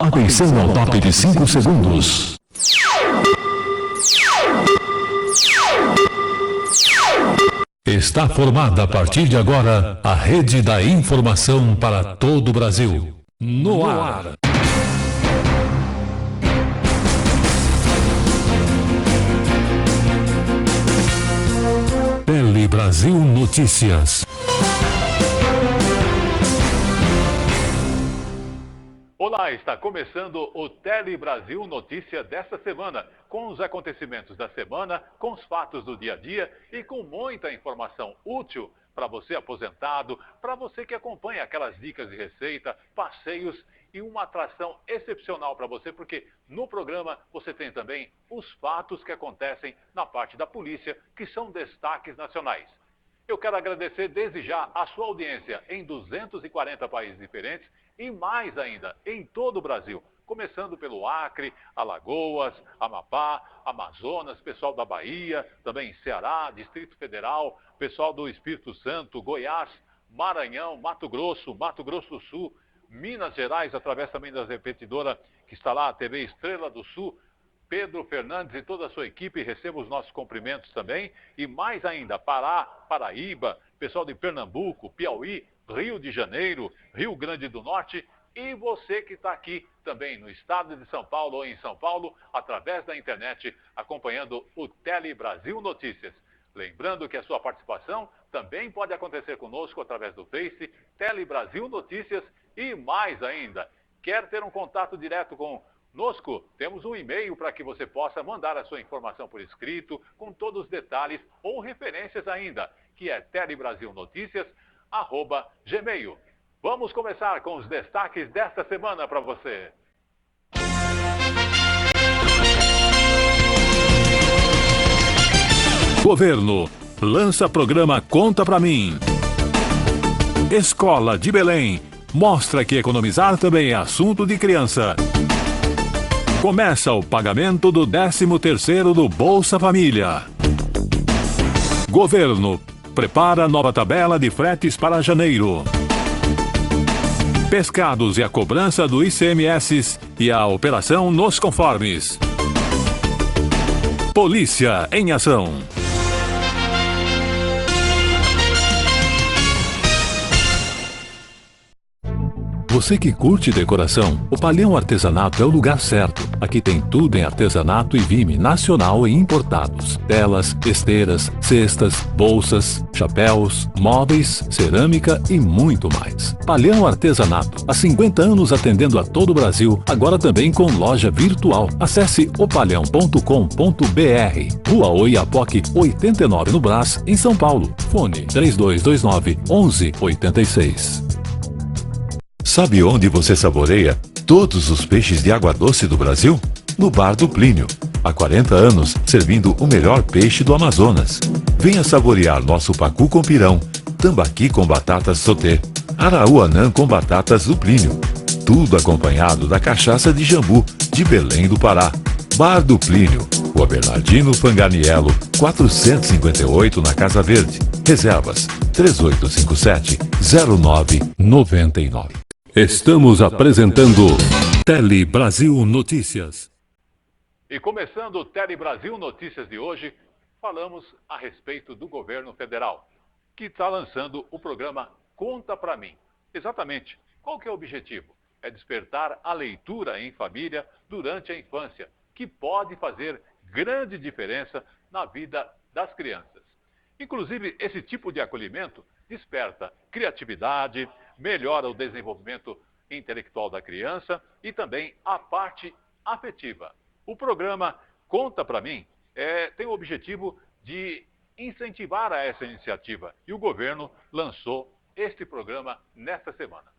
Atenção ao top de 5 segundos. Está formada a partir de agora a rede da informação para todo o Brasil. No ar. Tele Brasil Notícias. Olá, está começando o Tele Brasil Notícia desta semana, com os acontecimentos da semana, com os fatos do dia a dia e com muita informação útil para você aposentado, para você que acompanha aquelas dicas de receita, passeios e uma atração excepcional para você, porque no programa você tem também os fatos que acontecem na parte da polícia, que são destaques nacionais. Eu quero agradecer desde já a sua audiência em 240 países diferentes e mais ainda em todo o Brasil, começando pelo Acre, Alagoas, Amapá, Amazonas, pessoal da Bahia, também Ceará, Distrito Federal, pessoal do Espírito Santo, Goiás, Maranhão, Mato Grosso do Sul, Minas Gerais, através também da repetidora que está lá, a TV Estrela do Sul, Pedro Fernandes e toda a sua equipe, receba os nossos cumprimentos também. E mais ainda, Pará, Paraíba, pessoal de Pernambuco, Piauí, Rio de Janeiro, Rio Grande do Norte e você que está aqui também no estado de São Paulo ou em São Paulo, através da internet, acompanhando o Tele Brasil Notícias. Lembrando que a sua participação também pode acontecer conosco através do Face, Tele Brasil Notícias e mais ainda. Quer ter um contato direto conosco? Temos um e-mail para que você possa mandar a sua informação por escrito, com todos os detalhes ou referências ainda, que é telebrasilnoticias@gmail. Vamos começar com os destaques desta semana para você. Governo lança programa Conta Pra Mim. Escola de Belém mostra que economizar também é assunto de criança. Começa o pagamento do 13º do Bolsa Família. Governo prepara nova tabela de fretes para janeiro. Pescados e a cobrança do ICMS e a operação nos conformes. Polícia em ação. Você que curte decoração, o Palhão Artesanato é o lugar certo. Aqui tem tudo em artesanato e vime nacional e importados. Telas, esteiras, cestas, bolsas, chapéus, móveis, cerâmica e muito mais. Palhão Artesanato, há 50 anos atendendo a todo o Brasil, agora também com loja virtual. Acesse opalhão.com.br. Rua Oiapoque, 89 no Brás, em São Paulo. Fone 3229-1186. Sabe onde você saboreia todos os peixes de água doce do Brasil? No Bar do Plínio. Há 40 anos, servindo o melhor peixe do Amazonas. Venha saborear nosso pacu com pirão, tambaqui com batatas sauté, araúanã com batatas do Plínio. Tudo acompanhado da cachaça de jambu, de Belém do Pará. Bar do Plínio. Rua Bernardino Fanganiello, 458 na Casa Verde. Reservas 3857-0999. Estamos apresentando Tele Brasil Notícias. E começando o Tele Brasil Notícias de hoje, falamos a respeito do governo federal, que está lançando o programa Conta Pra Mim. Exatamente. Qual que é o objetivo? É despertar a leitura em família durante a infância, que pode fazer grande diferença na vida das crianças. Inclusive, esse tipo de acolhimento desperta criatividade, melhora o desenvolvimento intelectual da criança e também a parte afetiva. O programa Conta Pra Mim tem o objetivo de incentivar a essa iniciativa e o governo lançou este programa nesta semana.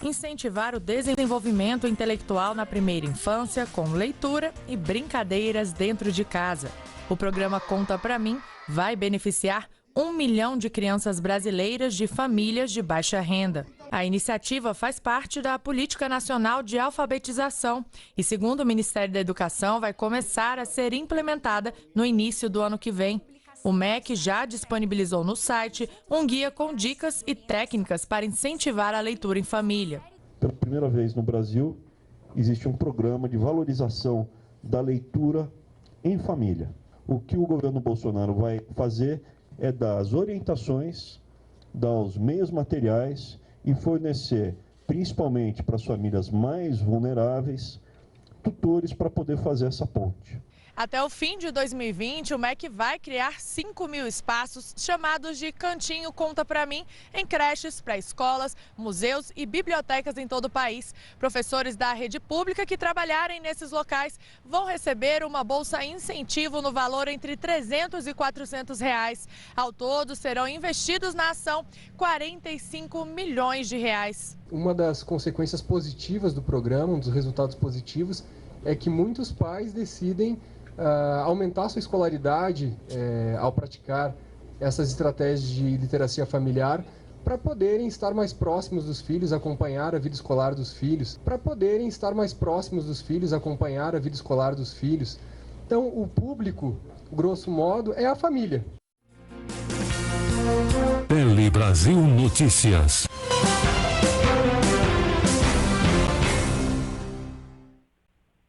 Incentivar o desenvolvimento intelectual na primeira infância com leitura e brincadeiras dentro de casa. O programa Conta Pra Mim vai beneficiar 1 milhão de crianças brasileiras de famílias de baixa renda. A iniciativa faz parte da Política Nacional de Alfabetização e, segundo o Ministério da Educação, vai começar a ser implementada no início do ano que vem. O MEC já disponibilizou no site um guia com dicas e técnicas para incentivar a leitura em família. Pela primeira vez no Brasil, existe um programa de valorização da leitura em família. O que o governo Bolsonaro vai fazer é dar as orientações, dar os meios materiais e fornecer, principalmente para as famílias mais vulneráveis, tutores para poder fazer essa ponte. Até o fim de 2020, o MEC vai criar 5.000 espaços chamados de Cantinho Conta Pra Mim em creches, pré-escolas, museus e bibliotecas em todo o país. Professores da rede pública que trabalharem nesses locais vão receber uma bolsa incentivo no valor entre R$300 e R$400. Ao todo, serão investidos na ação R$45 milhões. Uma das consequências positivas do programa, um dos resultados positivos, é que muitos pais decidem aumentar sua escolaridade ao praticar essas estratégias de literacia familiar para poderem estar mais próximos dos filhos, acompanhar a vida escolar dos filhos, Então, o público, grosso modo, é a família. Tele Brasil Notícias.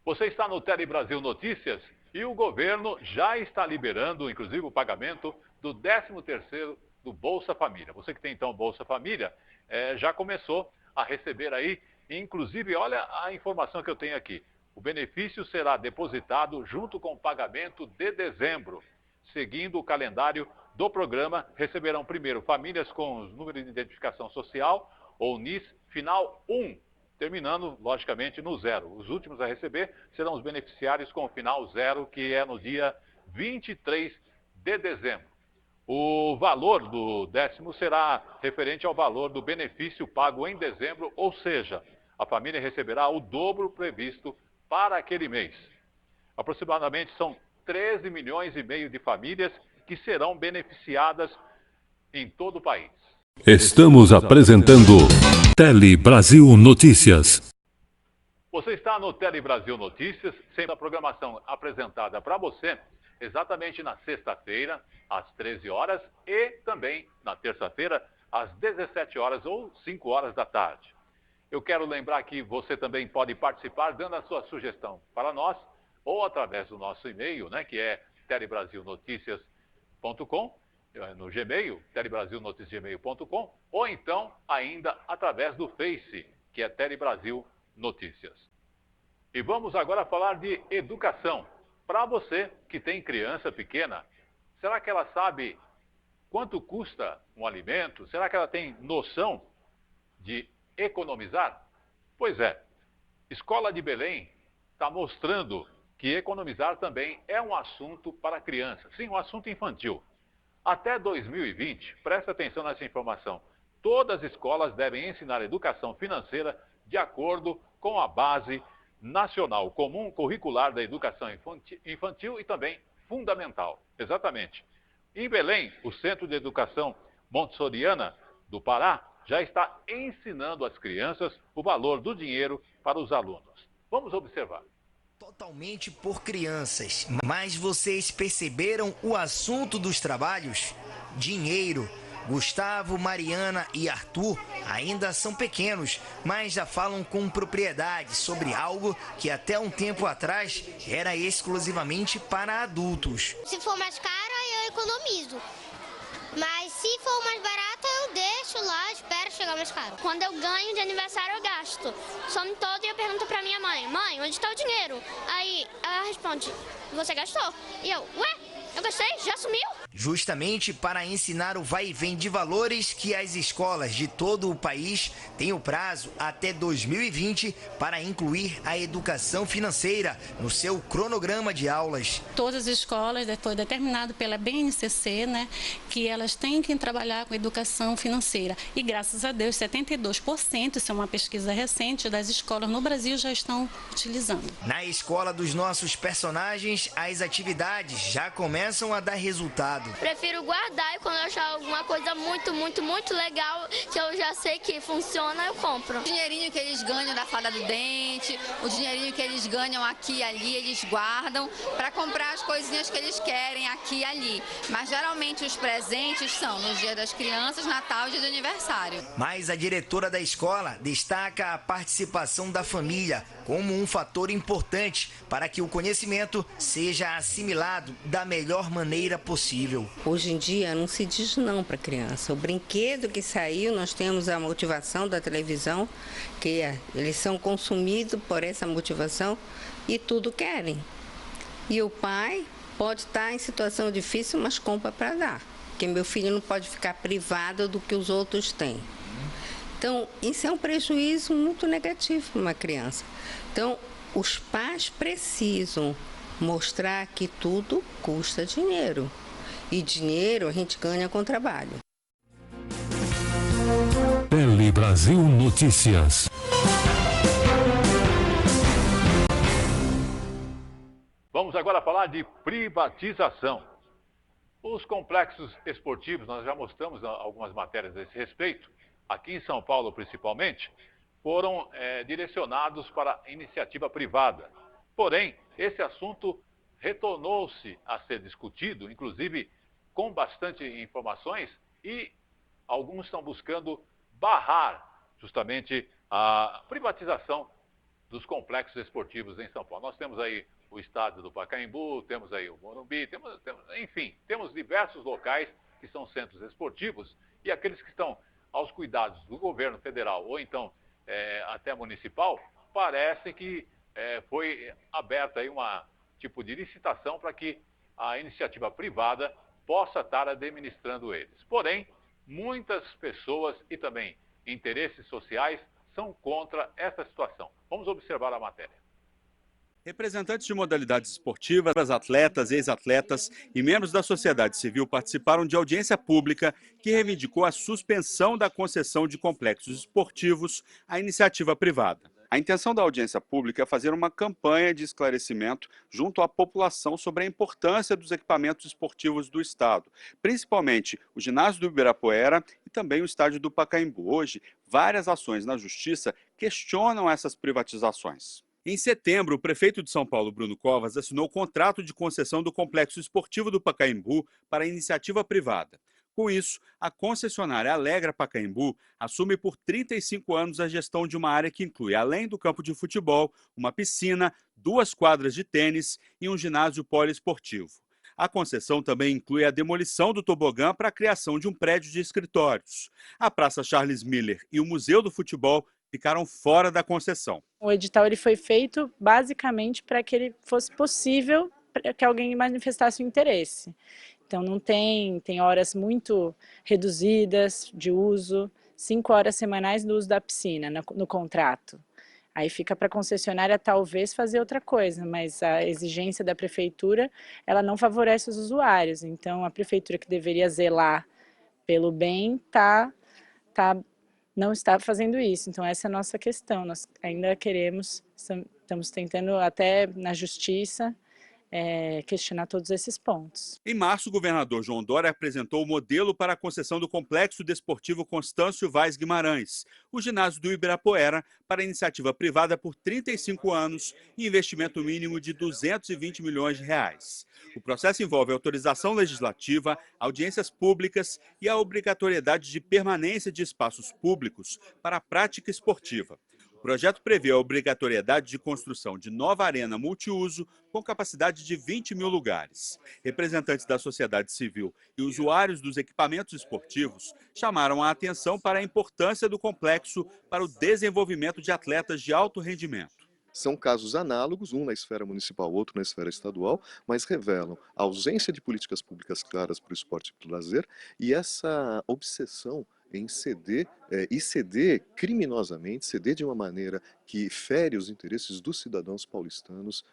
Você está no Tele Brasil Notícias e o governo já está liberando, inclusive, o pagamento do 13º do Bolsa Família. Você que tem, então, Bolsa Família, já começou a receber aí, inclusive, olha a informação que eu tenho aqui. O benefício será depositado junto com o pagamento de dezembro. Seguindo o calendário do programa, receberão primeiro famílias com os números de identificação social ou NIS final 1. Terminando, logicamente, no 0. Os últimos a receber serão os beneficiários com o final 0, que é no dia 23 de dezembro. O valor do 10º será referente ao valor do benefício pago em dezembro, ou seja, a família receberá o dobro previsto para aquele mês. Aproximadamente são 13 milhões e meio de famílias que serão beneficiadas em todo o país. Estamos apresentando Tele Brasil Notícias. Você está no Tele Brasil Notícias, sempre a programação apresentada para você, exatamente na sexta-feira, às 13 horas, e também na terça-feira, às 17 horas ou 5 horas da tarde. Eu quero lembrar que você também pode participar dando a sua sugestão para nós, ou através do nosso e-mail, que é telebrasilnoticias.com, no Gmail, telebrasilnoticias.gmail.com, ou então ainda através do Face, que é Tele Brasil Notícias. E vamos agora falar de educação. Para você que tem criança pequena, será que ela sabe quanto custa um alimento? Será que ela tem noção de economizar? Pois é, Escola de Belém está mostrando que economizar também é um assunto para criança, sim, um assunto infantil. Até 2020, presta atenção nessa informação, todas as escolas devem ensinar educação financeira de acordo com a Base Nacional Comum Curricular da Educação Infantil e também Fundamental. Exatamente. Em Belém, o Centro de Educação Montessoriana do Pará já está ensinando às crianças o valor do dinheiro para os alunos. Vamos observar. Totalmente por crianças, mas vocês perceberam o assunto dos trabalhos? Dinheiro. Gustavo, Mariana e Arthur ainda são pequenos, mas já falam com propriedade sobre algo que até um tempo atrás era exclusivamente para adultos. Se for mais caro, eu economizo. Mas se for mais barato, eu deixo lá, espero chegar mais caro. Quando eu ganho de aniversário, eu gasto. Some todo e eu pergunto pra minha mãe, onde está o dinheiro? Aí ela responde, você gastou? E eu, ué, eu gastei? Já sumiu? Justamente para ensinar o vai e vem de valores que as escolas de todo o país têm o prazo até 2020 para incluir a educação financeira no seu cronograma de aulas. Todas as escolas, foi determinado pela BNCC, que elas têm que trabalhar com educação financeira. E graças a Deus, 72%, isso é uma pesquisa recente, das escolas no Brasil já estão utilizando. Na escola dos nossos personagens, as atividades já começam a dar resultado. usado. Prefiro guardar e quando eu achar alguma coisa muito legal, que eu já sei que funciona, eu compro. O dinheirinho que eles ganham da fada do dente, o dinheirinho que eles ganham aqui e ali, eles guardam para comprar as coisinhas que eles querem aqui e ali. Mas geralmente os presentes são no Dia das Crianças, Natal e Dia de aniversário. Mas a diretora da escola destaca a participação da família como um fator importante para que o conhecimento seja assimilado da melhor maneira possível. Hoje em dia não se diz não para a criança. O brinquedo que saiu, nós temos a motivação da televisão, que eles são consumidos por essa motivação e tudo querem. E o pai pode estar em situação difícil, mas compra para dar. Porque meu filho não pode ficar privado do que os outros têm. Então, isso é um prejuízo muito negativo para uma criança. Então, os pais precisam mostrar que tudo custa dinheiro. E dinheiro a gente ganha com trabalho. Tele Brasil Notícias. Vamos agora falar de privatização. Os complexos esportivos, nós já mostramos algumas matérias a esse respeito, aqui em São Paulo principalmente, foram direcionados para iniciativa privada. Porém, esse assunto retornou-se a ser discutido, inclusive com bastante informações, e alguns estão buscando barrar justamente a privatização dos complexos esportivos em São Paulo. Nós temos aí o estádio do Pacaembu, temos aí o Morumbi, enfim, temos diversos locais que são centros esportivos e aqueles que estão aos cuidados do governo federal ou então até municipal, parece que foi aberta aí uma tipo de licitação para que a iniciativa privada possa estar administrando eles. Porém, muitas pessoas e também interesses sociais são contra essa situação. Vamos observar a matéria. Representantes de modalidades esportivas, atletas, ex-atletas e membros da sociedade civil participaram de audiência pública que reivindicou a suspensão da concessão de complexos esportivos à iniciativa privada. A intenção da audiência pública é fazer uma campanha de esclarecimento junto à população sobre a importância dos equipamentos esportivos do Estado, principalmente o ginásio do Ibirapuera e também o estádio do Pacaembu. Hoje, várias ações na Justiça questionam essas privatizações. Em setembro, o prefeito de São Paulo, Bruno Covas, assinou o contrato de concessão do complexo esportivo do Pacaembu para a iniciativa privada. Com isso, a concessionária Alegra Pacaembu assume por 35 anos a gestão de uma área que inclui, além do campo de futebol, uma piscina, 2 quadras de tênis e um ginásio poliesportivo. A concessão também inclui a demolição do tobogã para a criação de um prédio de escritórios. A Praça Charles Miller e o Museu do Futebol ficaram fora da concessão. O edital ele foi feito basicamente para que ele fosse possível que alguém manifestasse o interesse. Então não tem horas muito reduzidas de uso, 5 horas semanais do uso da piscina no contrato. Aí fica para a concessionária talvez fazer outra coisa, mas a exigência da prefeitura ela não favorece os usuários. Então a prefeitura que deveria zelar pelo bem não está fazendo isso. Então essa é a nossa questão. Nós ainda estamos tentando até na justiça questionar todos esses pontos. Em março, o governador João Dória apresentou o modelo para a concessão do Complexo Desportivo Constâncio Vaz Guimarães, o ginásio do Ibirapuera, para iniciativa privada por 35 anos e investimento mínimo de R$ 220 milhões. O processo envolve autorização legislativa, audiências públicas e a obrigatoriedade de permanência de espaços públicos para a prática esportiva. O projeto prevê a obrigatoriedade de construção de nova arena multiuso com capacidade de 20 mil lugares. Representantes da sociedade civil e usuários dos equipamentos esportivos chamaram a atenção para a importância do complexo para o desenvolvimento de atletas de alto rendimento. São casos análogos, um na esfera municipal, outro na esfera estadual, mas revelam a ausência de políticas públicas claras para o esporte e para o lazer e essa obsessão em ceder criminosamente, ceder de uma maneira que fere os interesses dos cidadãos paulistanos,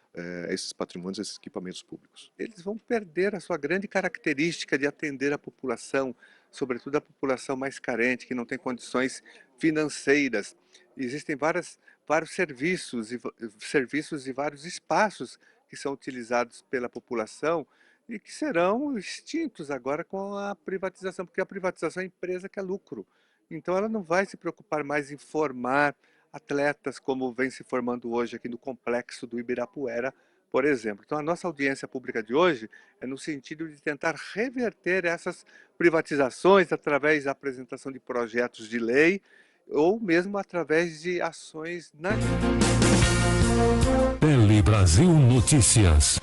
esses patrimônios, esses equipamentos públicos. Eles vão perder a sua grande característica de atender a população, sobretudo a população mais carente, que não tem condições financeiras. Existem vários serviços e vários espaços que são utilizados pela população e que serão extintos agora com a privatização, porque a privatização é empresa que é lucro. Então ela não vai se preocupar mais em formar atletas como vem se formando hoje aqui no complexo do Ibirapuera, por exemplo. Então a nossa audiência pública de hoje é no sentido de tentar reverter essas privatizações através da apresentação de projetos de lei ou mesmo através de ações na... Tele Brasil Notícias.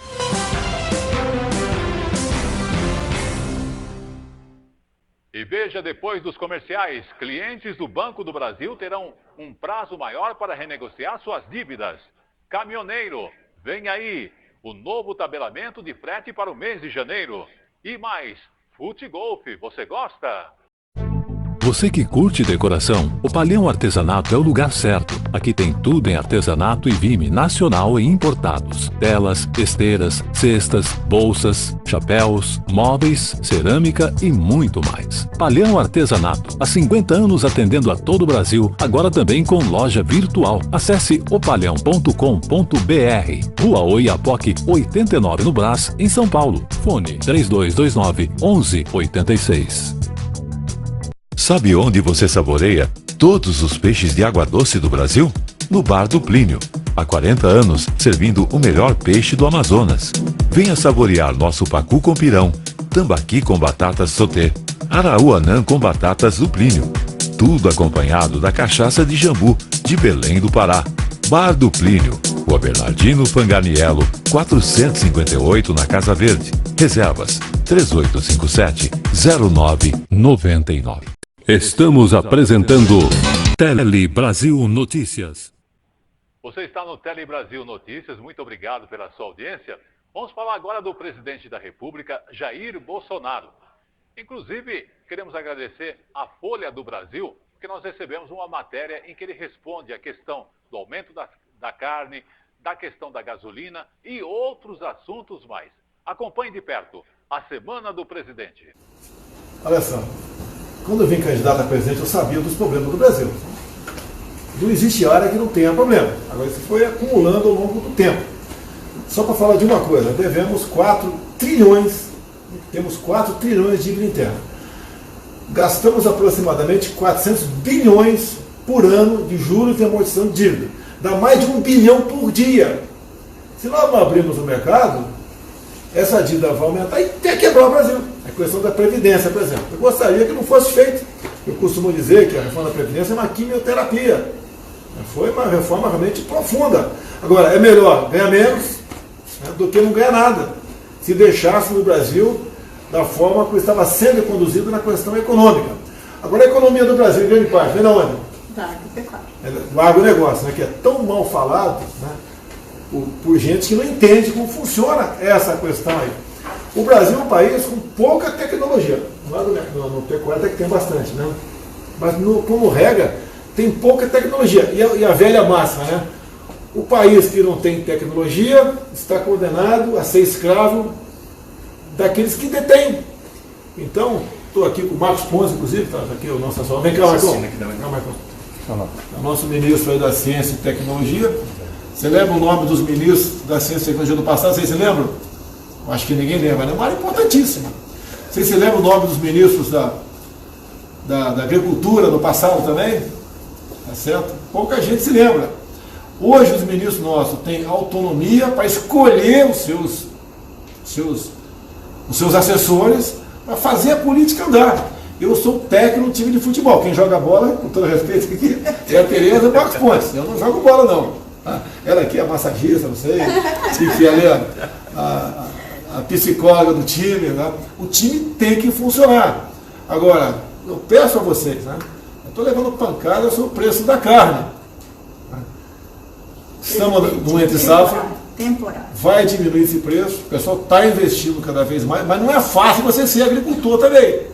E veja, depois dos comerciais, clientes do Banco do Brasil terão um prazo maior para renegociar suas dívidas. Caminhoneiro, vem aí o novo tabelamento de frete para o mês de janeiro. E mais, Futegolf, você gosta? Você que curte decoração, o Palhão Artesanato é o lugar certo. Aqui tem tudo em artesanato e vime nacional e importados. Telas, esteiras, cestas, bolsas, chapéus, móveis, cerâmica e muito mais. Palhão Artesanato, há 50 anos atendendo a todo o Brasil, agora também com loja virtual. Acesse opalhão.com.br. Rua Oiapoque, 89 no Brás, em São Paulo. Fone 3229-1186. Sabe onde você saboreia todos os peixes de água doce do Brasil? No Bar do Plínio. Há 40 anos, servindo o melhor peixe do Amazonas. Venha saborear nosso pacu com pirão, tambaqui com batatas sauté, araúanã com batatas do Plínio. Tudo acompanhado da cachaça de jambu, de Belém do Pará. Bar do Plínio. Rua Bernardino Fanganiello, 458 na Casa Verde. Reservas 3857-0999. Estamos apresentando Tele Brasil Notícias. Você está no Tele Brasil Notícias, muito obrigado pela sua audiência. Vamos falar agora do presidente da República, Jair Bolsonaro. Inclusive, queremos agradecer à Folha do Brasil, porque nós recebemos uma matéria em que ele responde à questão do aumento da carne, da questão da gasolina e outros assuntos mais. Acompanhe de perto a Semana do Presidente. Olha só. Quando eu vim candidato a presidente, eu sabia dos problemas do Brasil. Não existe área que não tenha problema. Agora, isso foi acumulando ao longo do tempo. Só para falar de uma coisa, devemos 4 trilhões, temos 4 trilhões de dívida interna. Gastamos aproximadamente 400 bilhões por ano de juros e amortização de dívida. Dá mais de 1 bilhão por dia. Se nós não abrirmos o mercado, essa dívida vai aumentar e até quebrar o Brasil. A questão da Previdência, por exemplo. Eu gostaria que não fosse feito. Eu costumo dizer que a reforma da Previdência é uma quimioterapia. Foi uma reforma realmente profunda. Agora, é melhor ganhar menos, né, do que não ganhar nada. Se deixássemos o Brasil da forma que estava sendo conduzido na questão econômica. Agora, a economia do Brasil, em grande parte, vem da onde? Do agronegócio, né, que é tão mal falado, né, por gente que não entende como funciona essa questão aí. O Brasil é um país com pouca tecnologia. No pecuário até que tem bastante, né? Mas como regra, tem pouca tecnologia. E a velha máxima, né? O país que não tem tecnologia está condenado a ser escravo daqueles que detêm. Então, estou aqui com o Marcos Ponce, inclusive, está aqui o nosso assessor. Vem cá, Marcos. O nosso ministro aí da Ciência e Tecnologia. Você lembra o nome dos ministros da Ciência e Tecnologia do passado? Vocês se lembram? Acho que ninguém lembra, né? Uma área importantíssima. Vocês se lembram o nome dos ministros da Agricultura no passado também? Tá certo? Pouca gente se lembra. Hoje os ministros nossos têm autonomia para escolher os seus assessores para fazer a política andar. Eu sou técnico no time de futebol. Quem joga bola, com todo respeito aqui, é a Tereza e o Marcos Pontes. Eu não jogo bola, não. Ela aqui é a massagista, não sei. Que ali a psicóloga do time, né? O time tem que funcionar. Agora, eu peço a vocês, né? Eu estou levando pancada sobre o preço da carne. Estamos no entre safra, vai diminuir esse preço, o pessoal está investindo cada vez mais, mas não é fácil você ser agricultor também.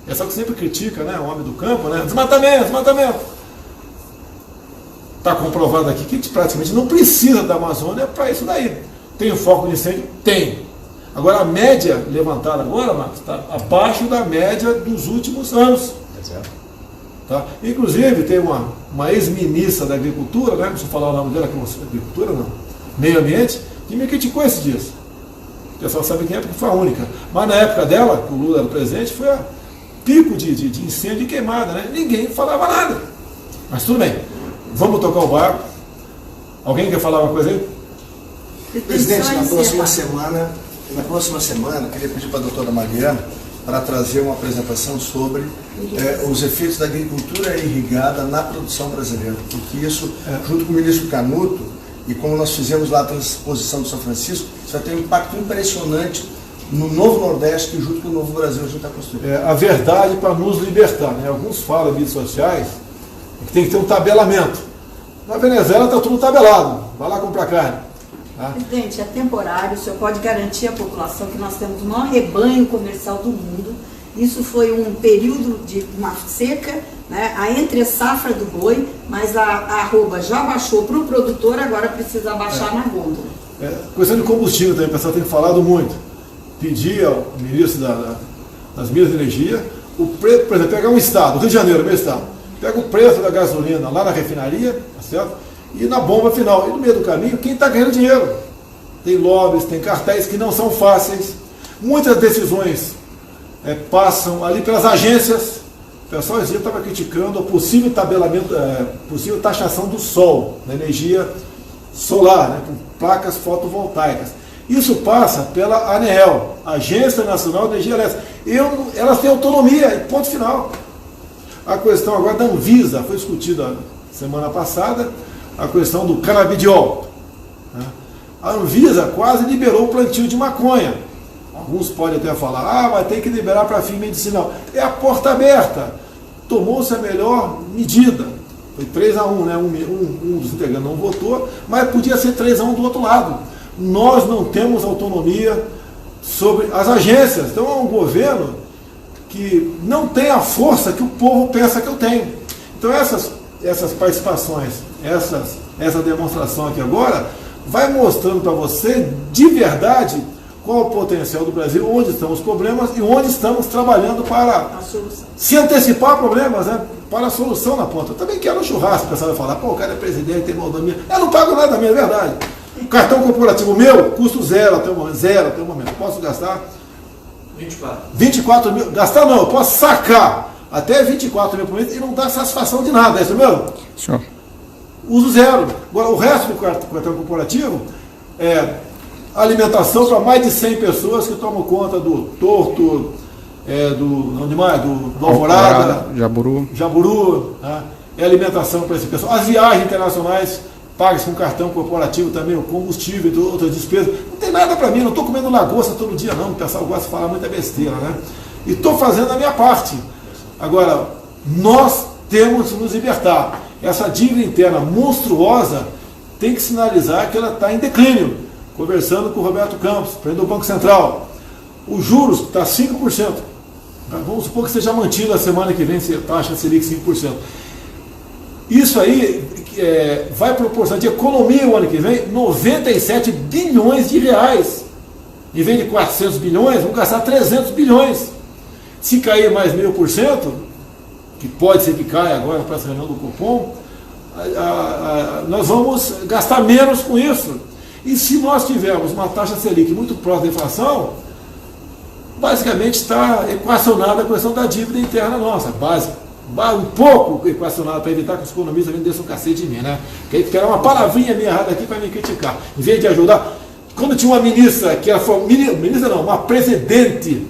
É só que sempre critica, né? O homem do campo, né? Desmatamento. Está comprovado aqui que a gente praticamente não precisa da Amazônia para isso daí. Tem foco de incêndio? Tem. Agora, a média levantada agora, Marcos, está abaixo da média dos últimos anos. Tá? Inclusive, tem uma ex-ministra da Agricultura, né? Não preciso falar o nome dela, que é Agricultura, não. Meio Ambiente, que me criticou esses dias. O pessoal sabe quem é porque foi a única. Mas na época dela, que o Lula era presidente, foi a pico de incêndio e queimada, né? Ninguém falava nada. Mas tudo bem, vamos tocar o barco. Alguém quer falar uma coisa aí? Presidente, na próxima semana, eu queria pedir para a doutora Mariana para trazer uma apresentação sobre os efeitos da agricultura irrigada na produção brasileira. Porque isso, junto com o ministro Canuto, e como nós fizemos lá a transposição do São Francisco, isso vai ter um impacto impressionante no novo Nordeste, que junto com o novo Brasil a gente está construindo. A verdade para nos libertar, né? Alguns falam em mídias sociais que tem que ter um tabelamento. Na Venezuela está tudo tabelado, vai lá comprar carne. Tá? Presidente, é temporário, o senhor pode garantir à população que nós temos o maior rebanho comercial do mundo. Isso foi um período de uma seca, né, a entre safra do boi, mas a arroba já baixou para o produtor, agora precisa baixar na gôndola. Questão de combustível também, o pessoal tem falado muito. Pedir ao ministro das Minas de Energia, o preço, por exemplo, pegar um estado, Rio de Janeiro, meu estado, pega o preço da gasolina lá na refinaria, tá certo? E na bomba final. E no meio do caminho, quem está ganhando dinheiro? Tem lobbies, tem cartéis que não são fáceis. Muitas decisões passam ali pelas agências. O pessoal estava criticando a possível tabelamento, possível taxação do sol, da energia solar, né, com placas fotovoltaicas. Isso passa pela ANEEL, Agência Nacional de Energia Elétrica. Elas têm autonomia, e ponto final. A questão agora da Anvisa, foi discutida semana passada, a questão do canabidiol. A Anvisa quase liberou o plantio de maconha. Alguns podem até falar, mas tem que liberar para fim medicinal. É a porta aberta. Tomou-se a melhor medida. Foi 3-1, né? Um dos integrantes não votou, mas podia ser 3-1 do outro lado. Nós não temos autonomia sobre as agências. Então é um governo que não tem a força que o povo pensa que eu tenho. Então essas participações, essa demonstração aqui agora, vai mostrando para você de verdade qual o potencial do Brasil, onde estão os problemas e onde estamos trabalhando para se antecipar a problemas, né? Para a solução na ponta. Eu também quero um churrasco, o pessoal vai falar, pô, o cara é presidente, tem mordomia. Eu não pago nada minha, é verdade. O cartão corporativo meu, custo zero até o momento. Posso gastar 24 mil. Gastar não, eu posso sacar até 24 mil por mês e não dá satisfação de nada, é isso mesmo? Senhor. Uso zero. Agora, o resto do cartão corporativo é alimentação para mais de 100 pessoas que tomam conta do Torto, do Alvorada, Jaburu, tá? É alimentação para esse pessoal. As viagens internacionais pagas com cartão corporativo também, o combustível e outras despesas. Não tem nada para mim, não estou comendo lagosta todo dia não, o pessoal gosta de falar muita besteira, né? E estou fazendo a minha parte. Agora, nós temos que nos libertar. Essa dívida interna monstruosa tem que sinalizar que ela está em declínio. Conversando com o Roberto Campos, presidente do Banco Central. Os juros está 5%. Vamos supor que seja mantido a semana que vem a taxa Selic 5%. Isso aí vai proporcionar de economia o ano que vem 97 bilhões de reais. Em vez de 400 bilhões, vamos gastar 300 bilhões. Se cair mais 0,5%, que pode ser que caia agora para essa reunião do Copom, nós vamos gastar menos com isso. E se nós tivermos uma taxa Selic muito próxima da inflação, basicamente está equacionada a questão da dívida interna nossa, básica. Um pouco equacionada para evitar que os economistas vendessem um cacete de mim, né? Que era uma palavrinha minha errada aqui para me criticar. Em vez de ajudar, quando tinha uma ministra que era uma presidente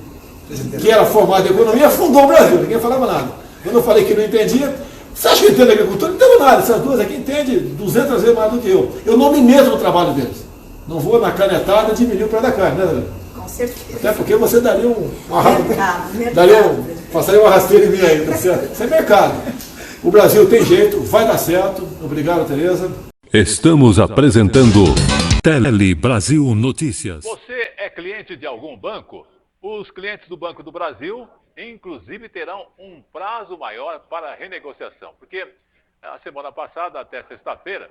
que era formada em economia, fundou o Brasil, ninguém falava nada. Quando eu falei que não entendia, você acha que eu entendo agricultura? Não entendo nada, essas duas aqui entendem 200 vezes mais do que eu. Eu não me meto no trabalho deles. Não vou na canetada diminuir o preço da carne, né, Davi? Com certeza. Até porque você daria passaria uma rasteira em mim aí, tá certo? Isso é mercado. O Brasil tem jeito, vai dar certo. Obrigado, Tereza. Estamos apresentando Tele Brasil Notícias. Você é cliente de algum banco? Os clientes do Banco do Brasil, inclusive, terão um prazo maior para renegociação. Porque a semana passada, até sexta-feira,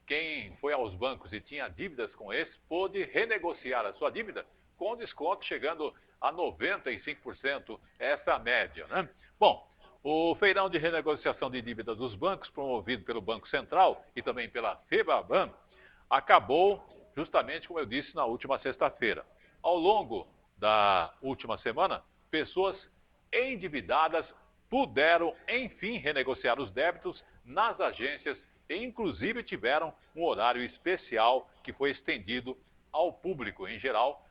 quem foi aos bancos e tinha dívidas com esse, pôde renegociar a sua dívida com desconto chegando a 95%, essa é a média, né? Bom, o feirão de renegociação de dívidas dos bancos, promovido pelo Banco Central e também pela FEBABAN, acabou justamente, como eu disse, na última sexta-feira. Ao longo da última semana, pessoas endividadas puderam, enfim, renegociar os débitos nas agências e, inclusive, tiveram um horário especial que foi estendido ao público em geral,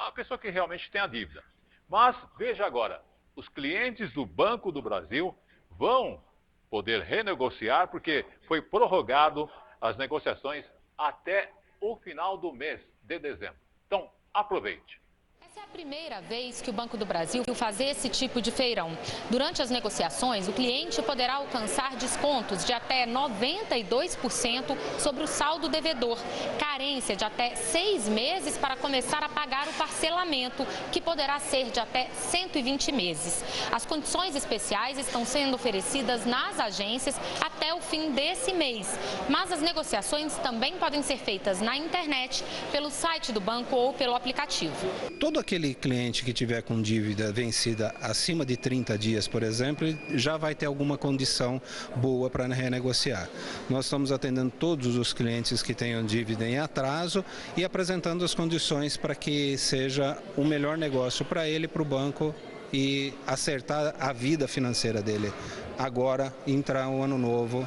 a pessoa que realmente tem a dívida. Mas, veja agora, os clientes do Banco do Brasil vão poder renegociar porque foi prorrogado as negociações até o final do mês de dezembro. Então, aproveite. Essa é a primeira vez que o Banco do Brasil vai fazer esse tipo de feirão. Durante as negociações, o cliente poderá alcançar descontos de até 92% sobre o saldo devedor, carência de até 6 meses para começar a pagar o parcelamento, que poderá ser de até 120 meses. As condições especiais estão sendo oferecidas nas agências até o fim desse mês, mas as negociações também podem ser feitas na internet, pelo site do banco ou pelo aplicativo. Todo aquele cliente que tiver com dívida vencida acima de 30 dias, por exemplo, já vai ter alguma condição boa para renegociar. Nós estamos atendendo todos os clientes que tenham dívida em atraso e apresentando as condições para que seja o melhor negócio para ele, para o banco, e acertar a vida financeira dele agora, entrar um ano novo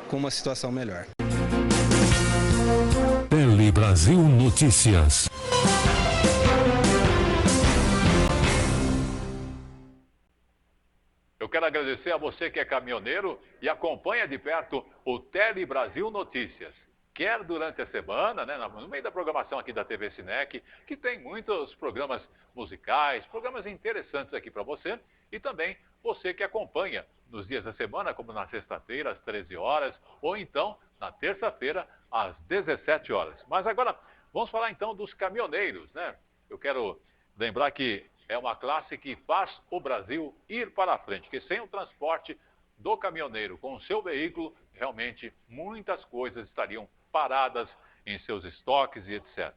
com uma situação melhor. Tele Brasil Notícias. Eu quero agradecer a você que é caminhoneiro e acompanha de perto o Tele Brasil Notícias. Quer durante a semana, né, no meio da programação aqui da TV Cinec, que tem muitos programas musicais, programas interessantes aqui para você, e também você que acompanha nos dias da semana, como na sexta-feira, às 13 horas, ou então na terça-feira, às 17 horas. Mas agora, vamos falar então dos caminhoneiros, né? Eu quero lembrar que é uma classe que faz o Brasil ir para a frente, que sem o transporte do caminhoneiro com o seu veículo, realmente muitas coisas estariam paradas em seus estoques e etc.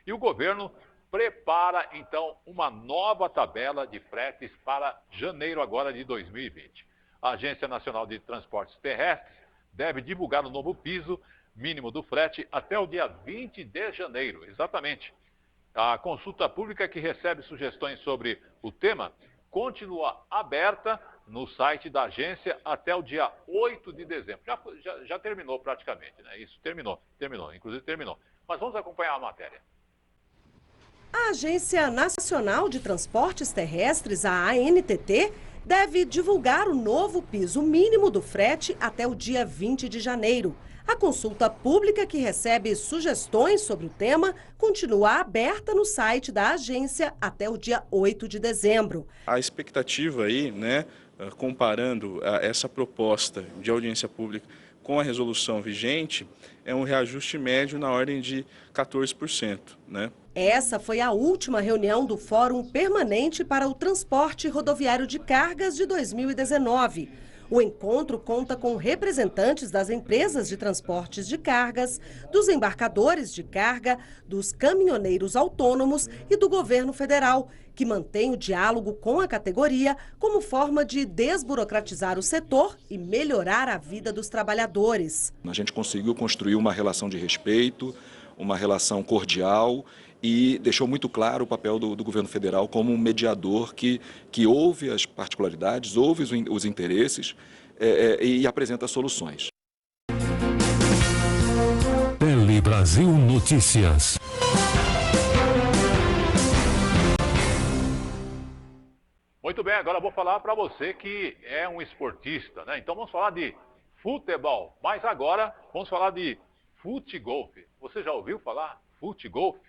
E o governo prepara, então, uma nova tabela de fretes para janeiro agora de 2020. A Agência Nacional de Transportes Terrestres deve divulgar o novo piso mínimo do frete até o dia 20 de janeiro, exatamente. A consulta pública que recebe sugestões sobre o tema continua aberta no site da agência até o dia 8 de dezembro. Já terminou praticamente, né? Isso, terminou, inclusive terminou. Mas vamos acompanhar a matéria. A Agência Nacional de Transportes Terrestres, a ANTT, deve divulgar o novo piso mínimo do frete até o dia 20 de janeiro. A consulta pública que recebe sugestões sobre o tema continua aberta no site da agência até o dia 8 de dezembro. A expectativa aí, né, comparando essa proposta de audiência pública com a resolução vigente, é um reajuste médio na ordem de 14%, né? Essa foi a última reunião do Fórum Permanente para o Transporte Rodoviário de Cargas de 2019. O encontro conta com representantes das empresas de transportes de cargas, dos embarcadores de carga, dos caminhoneiros autônomos e do governo federal, que mantém o diálogo com a categoria como forma de desburocratizar o setor e melhorar a vida dos trabalhadores. A gente conseguiu construir uma relação de respeito, uma relação cordial, e deixou muito claro o papel do governo federal como um mediador que ouve as particularidades, ouve os interesses e apresenta soluções. Tele Brasil Notícias. Muito bem, agora eu vou falar para você que é um esportista, né? Então vamos falar de futebol, mas agora vamos falar de fute-golfe. Você já ouviu falar fute-golfe?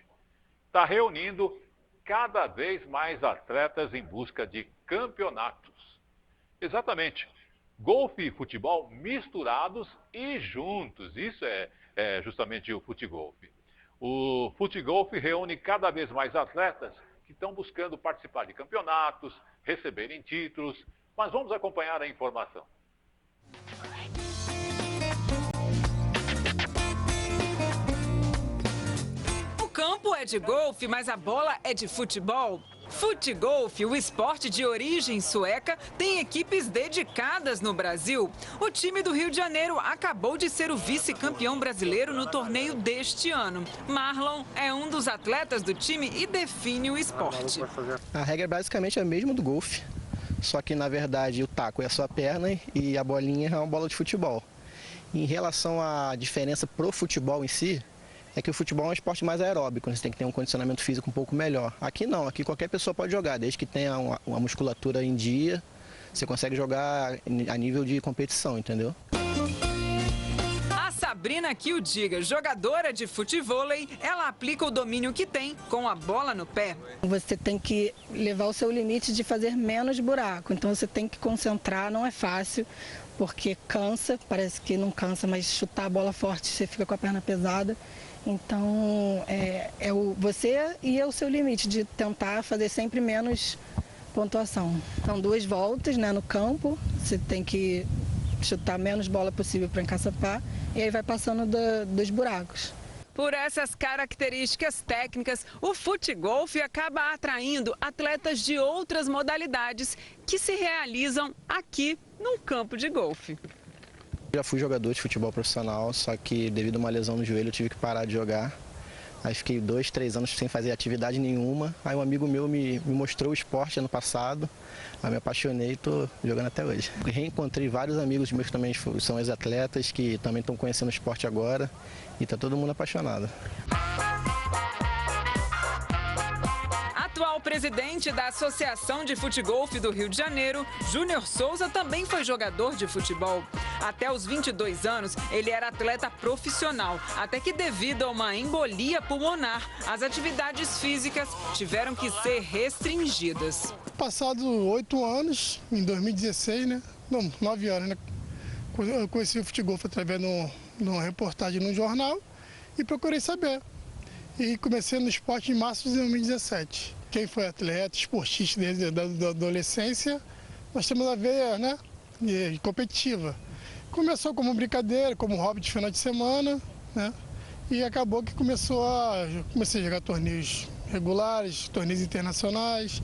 Está reunindo cada vez mais atletas em busca de campeonatos. Exatamente. Golfe e futebol misturados e juntos. Isso é justamente o fute-golfe. O fute-golfe reúne cada vez mais atletas que estão buscando participar de campeonatos, receberem títulos. Mas vamos acompanhar a informação. O campo é de golfe, mas a bola é de futebol. Futegolfe, o esporte de origem sueca, tem equipes dedicadas no Brasil. O time do Rio de Janeiro acabou de ser o vice-campeão brasileiro no torneio deste ano. Marlon é um dos atletas do time e define o esporte. A regra basicamente é a mesma do golfe, só que na verdade o taco é a sua perna e a bolinha é uma bola de futebol. Em relação à diferença pro futebol em si, é que o futebol é um esporte mais aeróbico, você tem que ter um condicionamento físico um pouco melhor. Aqui não, aqui qualquer pessoa pode jogar, desde que tenha uma musculatura em dia, você consegue jogar a nível de competição, entendeu? A Sabrina que o diga, jogadora de futevôlei, ela aplica o domínio que tem com a bola no pé. Você tem que levar o seu limite de fazer menos buraco, então você tem que concentrar, não é fácil, porque cansa, parece que não cansa, mas chutar a bola forte você fica com a perna pesada. Então, você e é o seu limite de tentar fazer sempre menos pontuação. São 2 voltas, né, no campo, você tem que chutar menos bola possível para encaçapar e aí vai passando dos buracos. Por essas características técnicas, o futegolfe acaba atraindo atletas de outras modalidades que se realizam aqui no campo de golfe. Já fui jogador de futebol profissional, só que devido a uma lesão no joelho eu tive que parar de jogar. Aí fiquei 2, 3 anos sem fazer atividade nenhuma. Aí um amigo meu me mostrou o esporte ano passado, aí me apaixonei e estou jogando até hoje. Reencontrei vários amigos meus que também são ex-atletas, que também estão conhecendo o esporte agora e está todo mundo apaixonado. Atual presidente da Associação de Futegolfe do Rio de Janeiro, Júnior Souza também foi jogador de futebol. Até os 22 anos, ele era atleta profissional, até que devido a uma embolia pulmonar, as atividades físicas tiveram que ser restringidas. Passados 8 anos, em 2016, né? Não, 9 anos, né? Eu conheci o futegolfe através de uma reportagem no jornal e procurei saber. E comecei no esporte em março de 2017. Quem foi atleta, esportista desde a adolescência, nós temos a veia, né, competitiva. Começou como brincadeira, como hobby de final de semana, né, e acabou que comecei a jogar torneios regulares, torneios internacionais.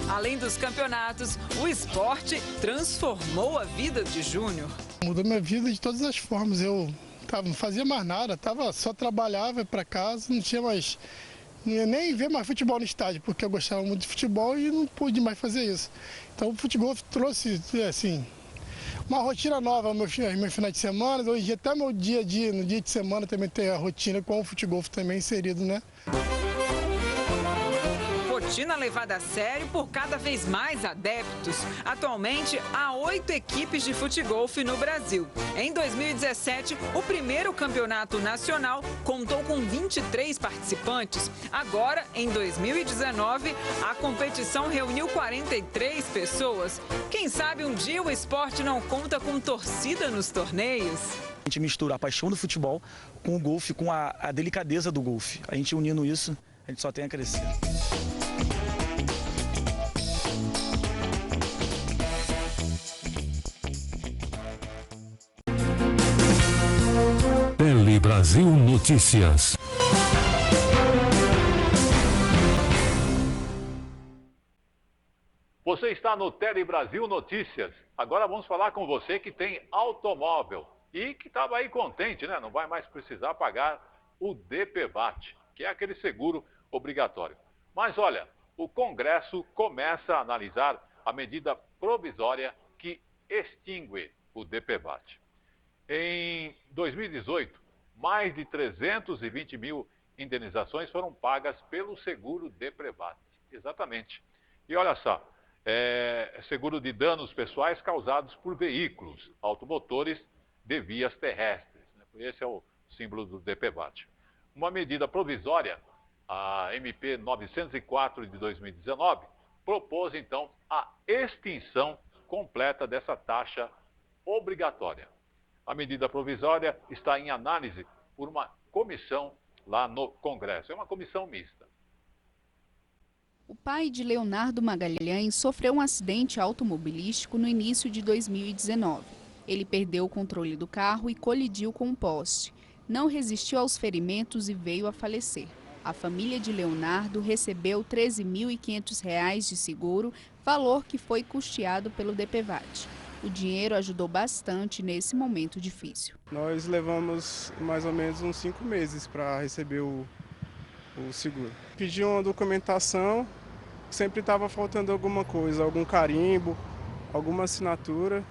Além dos campeonatos, o esporte transformou a vida de Júnior. Mudou minha vida de todas as formas. Eu não fazia mais nada, só trabalhava para casa, não tinha mais nem ver mais futebol no estádio, porque eu gostava muito de futebol e não pude mais fazer isso. Então o futebol trouxe assim uma rotina nova aos meus finais de semana. Hoje até meu dia a dia, no dia de semana também tem a rotina com o futebol também inserido, né? Rotina levada a sério por cada vez mais adeptos. Atualmente, há 8 equipes de futegolfe no Brasil. Em 2017, o primeiro campeonato nacional contou com 23 participantes. Agora, em 2019, a competição reuniu 43 pessoas. Quem sabe um dia o esporte não conta com torcida nos torneios? A gente mistura a paixão do futebol com o golfe, com a delicadeza do golfe. A gente unindo isso, a gente só tem a crescer. Tele Brasil Notícias. Você está no Tele Brasil Notícias. Agora vamos falar com você que tem automóvel e que estava aí contente, né? Não vai mais precisar pagar o DPVAT, que é aquele seguro obrigatório. Mas olha, o Congresso começa a analisar a medida provisória que extingue o DPVAT. Em 2018, mais de 320 mil indenizações foram pagas pelo seguro DPVAT. Exatamente. E olha só, seguro de danos pessoais causados por veículos automotores de vias terrestres. Esse é o símbolo do DPVAT. Uma medida provisória, a MP 904 de 2019, propôs então a extinção completa dessa taxa obrigatória. A medida provisória está em análise por uma comissão lá no Congresso. É uma comissão mista. O pai de Leonardo Magalhães sofreu um acidente automobilístico no início de 2019. Ele perdeu o controle do carro e colidiu com um poste. Não resistiu aos ferimentos e veio a falecer. A família de Leonardo recebeu R$ 13.500 de seguro, valor que foi custeado pelo DPVAT. O dinheiro ajudou bastante nesse momento difícil. Nós levamos mais ou menos uns 5 meses para receber o seguro. Pedi uma documentação, sempre estava faltando alguma coisa, algum carimbo, alguma assinatura.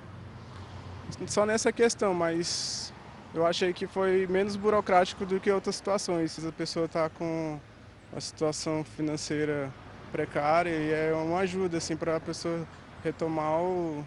Só nessa questão, mas eu achei que foi menos burocrático do que outras situações. A pessoa está com uma situação financeira precária e é uma ajuda assim, para a pessoa retomar o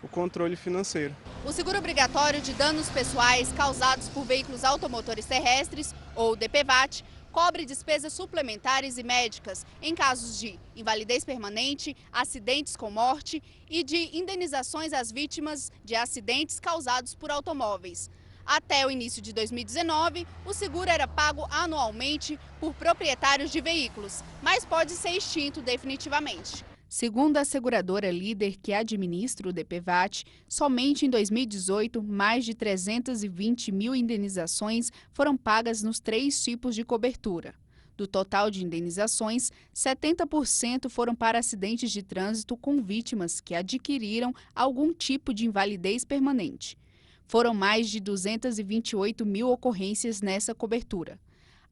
controle financeiro. O seguro obrigatório de danos pessoais causados por veículos automotores terrestres, ou DPVAT, cobre despesas suplementares e médicas em casos de invalidez permanente, acidentes com morte e de indenizações às vítimas de acidentes causados por automóveis. Até o início de 2019, o seguro era pago anualmente por proprietários de veículos, mas pode ser extinto definitivamente. Segundo a seguradora líder que administra o DPVAT, somente em 2018, mais de 320 mil indenizações foram pagas nos 3 tipos de cobertura. Do total de indenizações, 70% foram para acidentes de trânsito com vítimas que adquiriram algum tipo de invalidez permanente. Foram mais de 228 mil ocorrências nessa cobertura.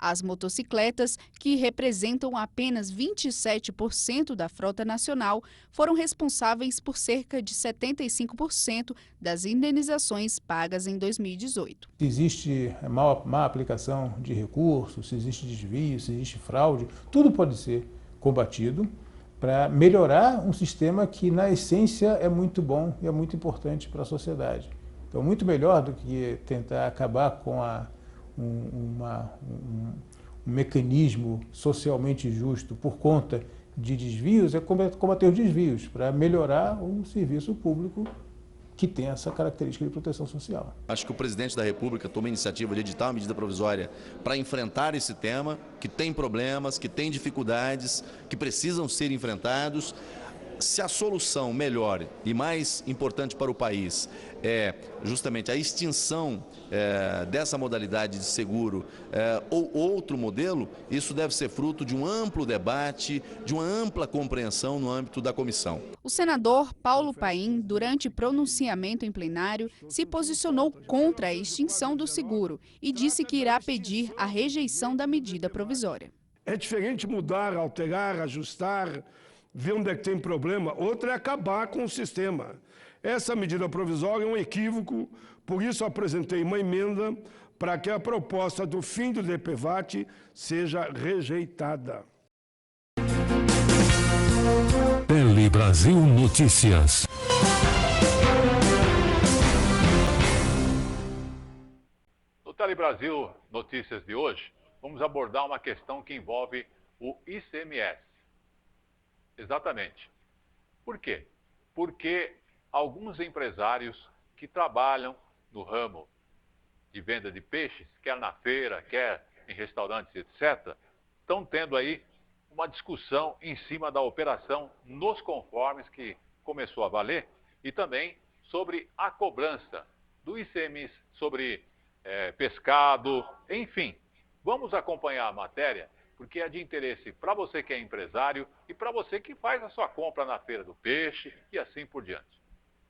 As motocicletas, que representam apenas 27% da frota nacional, foram responsáveis por cerca de 75% das indenizações pagas em 2018. Se existe má aplicação de recursos, se existe desvio, se existe fraude, tudo pode ser combatido para melhorar um sistema que, na essência, é muito bom e é muito importante para a sociedade. Então, muito melhor do que tentar acabar com um mecanismo socialmente justo por conta de desvios, é combater os desvios, para melhorar um serviço público que tem essa característica de proteção social. Acho que o presidente da República tomou a iniciativa de editar uma medida provisória para enfrentar esse tema, que tem problemas, que tem dificuldades, que precisam ser enfrentados. Se a solução melhor e mais importante para o país é justamente a extinção dessa modalidade de seguro ou outro modelo, isso deve ser fruto de um amplo debate, de uma ampla compreensão no âmbito da comissão. O senador Paulo Paim, durante pronunciamento em plenário, se posicionou contra a extinção do seguro e disse que irá pedir a rejeição da medida provisória. É diferente mudar, alterar, ajustar, ver onde é que tem problema, outra é acabar com o sistema. Essa medida provisória é um equívoco, por isso apresentei uma emenda para que a proposta do fim do DPVAT seja rejeitada. Tele Brasil Notícias. No Tele Brasil Notícias de hoje, vamos abordar uma questão que envolve o ICMS. Exatamente. Por quê? Porque alguns empresários que trabalham no ramo de venda de peixes, quer na feira, quer em restaurantes, etc., estão tendo aí uma discussão em cima da operação nos conformes que começou a valer e também sobre a cobrança do ICMS sobre pescado, enfim. Vamos acompanhar a matéria, porque é de interesse para você que é empresário e para você que faz a sua compra na Feira do Peixe e assim por diante.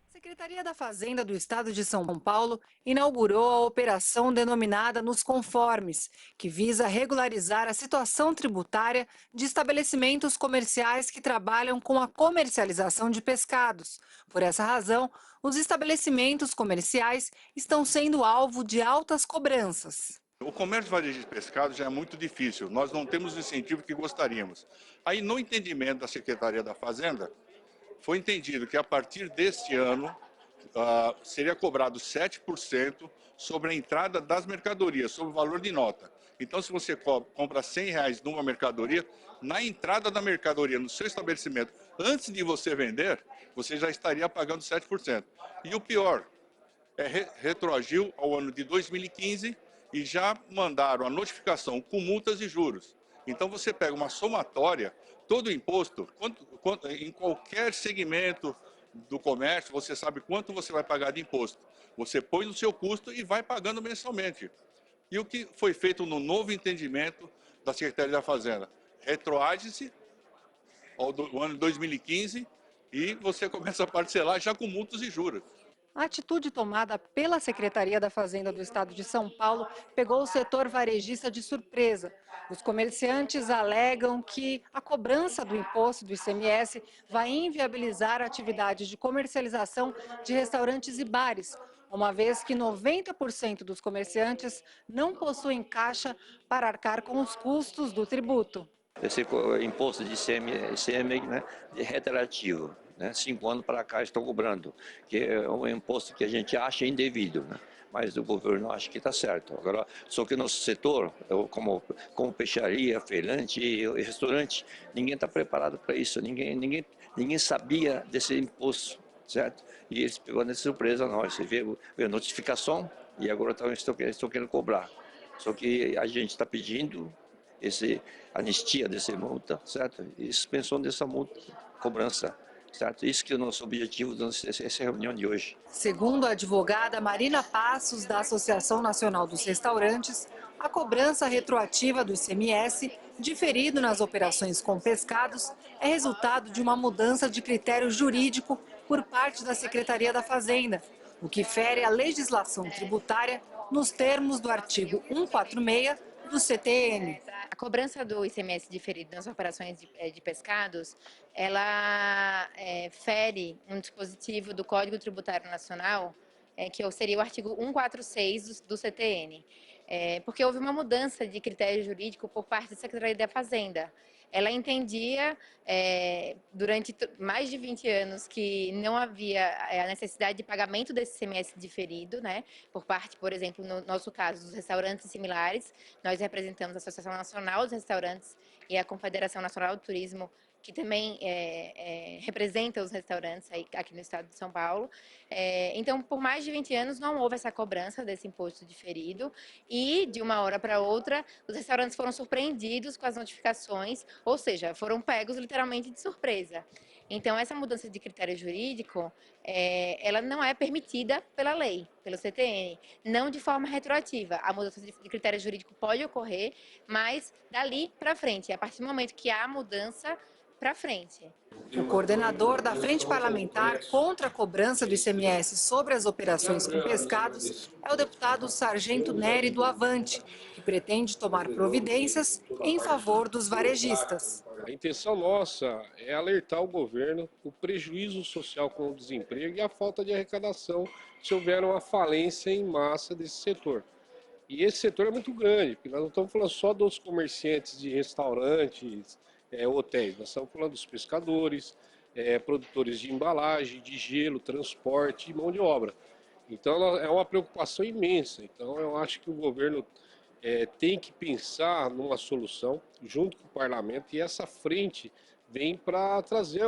A Secretaria da Fazenda do Estado de São Paulo inaugurou a operação denominada Nos Conformes, que visa regularizar a situação tributária de estabelecimentos comerciais que trabalham com a comercialização de pescados. Por essa razão, os estabelecimentos comerciais estão sendo alvo de altas cobranças. O comércio varejo de pescado já é muito difícil, nós não temos o incentivo que gostaríamos. Aí, no entendimento da Secretaria da Fazenda, foi entendido que a partir deste ano seria cobrado 7% sobre a entrada das mercadorias, sobre o valor de nota. Então, se você compra R$100 numa mercadoria, na entrada da mercadoria no seu estabelecimento, antes de você vender, você já estaria pagando 7%. E o pior, retroagiu ao ano de 2015, e já mandaram a notificação com multas e juros. Então você pega uma somatória, todo o imposto, em qualquer segmento do comércio, você sabe quanto você vai pagar de imposto. Você põe no seu custo e vai pagando mensalmente. E o que foi feito no novo entendimento da Secretaria da Fazenda. Retroage-se ao ano de 2015 e você começa a parcelar já com multas e juros. A atitude tomada pela Secretaria da Fazenda do Estado de São Paulo pegou o setor varejista de surpresa. Os comerciantes alegam que a cobrança do imposto do ICMS vai inviabilizar a atividade de comercialização de restaurantes e bares, uma vez que 90% dos comerciantes não possuem caixa para arcar com os custos do tributo. Esse imposto de ICMS, né, é retroativo. 5 anos para cá estão cobrando, que é um imposto que a gente acha indevido, né? Mas o governo acha que está certo. Agora, só que o nosso setor, como peixaria, feirante e restaurante, ninguém está preparado para isso, ninguém sabia desse imposto, certo? E eles pegou de surpresa nós, você veio a notificação e agora estão querendo cobrar. Só que a gente está pedindo anistia dessa multa, certo? E suspensão dessa multa, cobrança. Certo? Isso que é o nosso objetivo dessa reunião de hoje. Segundo a advogada Marina Passos, da Associação Nacional dos Restaurantes, a cobrança retroativa do ICMS, diferido nas operações com pescados, é resultado de uma mudança de critério jurídico por parte da Secretaria da Fazenda, o que fere a legislação tributária nos termos do artigo 146 do CTN. A cobrança do ICMS diferido nas operações de pescados, ela fere um dispositivo do Código Tributário Nacional, que seria o artigo 146 do CTN, porque houve uma mudança de critério jurídico por parte da Secretaria da Fazenda. Ela entendia, durante mais de 20 anos, que não havia a necessidade de pagamento desse ICMS diferido, né, por parte, por exemplo, no nosso caso, dos restaurantes similares. Nós representamos a Associação Nacional dos Restaurantes e a Confederação Nacional do Turismo, que também representa os restaurantes aqui no estado de São Paulo. Então, por mais de 20 anos, não houve essa cobrança desse imposto diferido e, de uma hora para outra, os restaurantes foram surpreendidos com as notificações, ou seja, foram pegos literalmente de surpresa. Então, essa mudança de critério jurídico, ela não é permitida pela lei, pelo CTN, não de forma retroativa. A mudança de critério jurídico pode ocorrer, mas dali para frente, a partir do momento que há mudança, para frente. O coordenador da Frente Parlamentar contra a cobrança do ICMS sobre as operações com pescados é o deputado Sargento Nery do Avante, que pretende tomar providências em favor dos varejistas. A intenção nossa é alertar o governo o prejuízo social com o desemprego e a falta de arrecadação se houver uma falência em massa desse setor. E esse setor é muito grande, porque nós não estamos falando só dos comerciantes de restaurantes, hotéis, nós estamos falando dos pescadores, produtores de embalagem, de gelo, transporte e mão de obra. Então é uma preocupação imensa. Então eu acho que o governo tem que pensar numa solução junto com o parlamento, e essa frente vem para trazer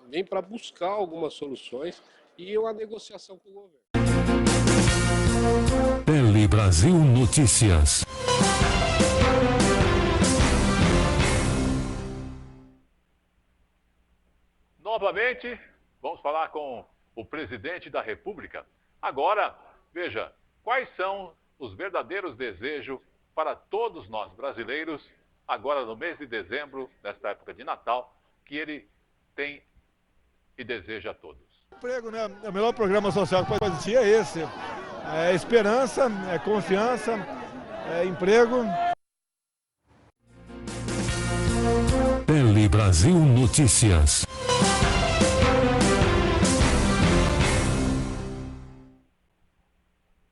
vem para buscar algumas soluções e uma negociação com o governo. Tele Brasil Notícias. Novamente, vamos falar com o presidente da República. Agora, veja, quais são os verdadeiros desejos para todos nós brasileiros, agora no mês de dezembro, nesta época de Natal, que ele tem e deseja a todos. Emprego, né? O melhor programa social que pode existir é esse. É esperança, é confiança, é emprego. Tele Brasil Notícias.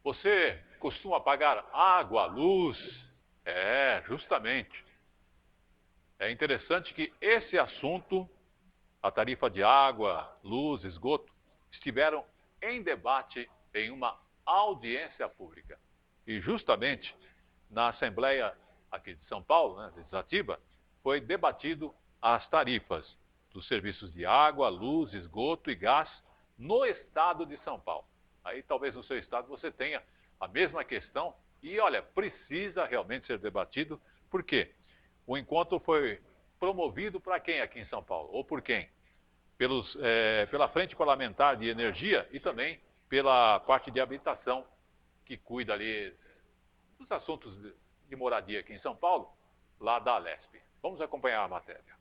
Você costuma pagar água, luz? Justamente. É interessante que esse assunto, a tarifa de água, luz, esgoto, estiveram em debate em uma audiência pública. E justamente na Assembleia aqui de São Paulo, legislativa, foi debatido as tarifas dos serviços de água, luz, esgoto e gás no estado de São Paulo. Aí talvez no seu estado você tenha a mesma questão e, olha, precisa realmente ser debatido. Por quê? O encontro foi promovido para quem aqui em São Paulo? Ou por quem? Pela Frente Parlamentar de Energia e também pela parte de habitação, que cuida ali dos assuntos de moradia aqui em São Paulo, lá da Alesp. Vamos acompanhar a matéria.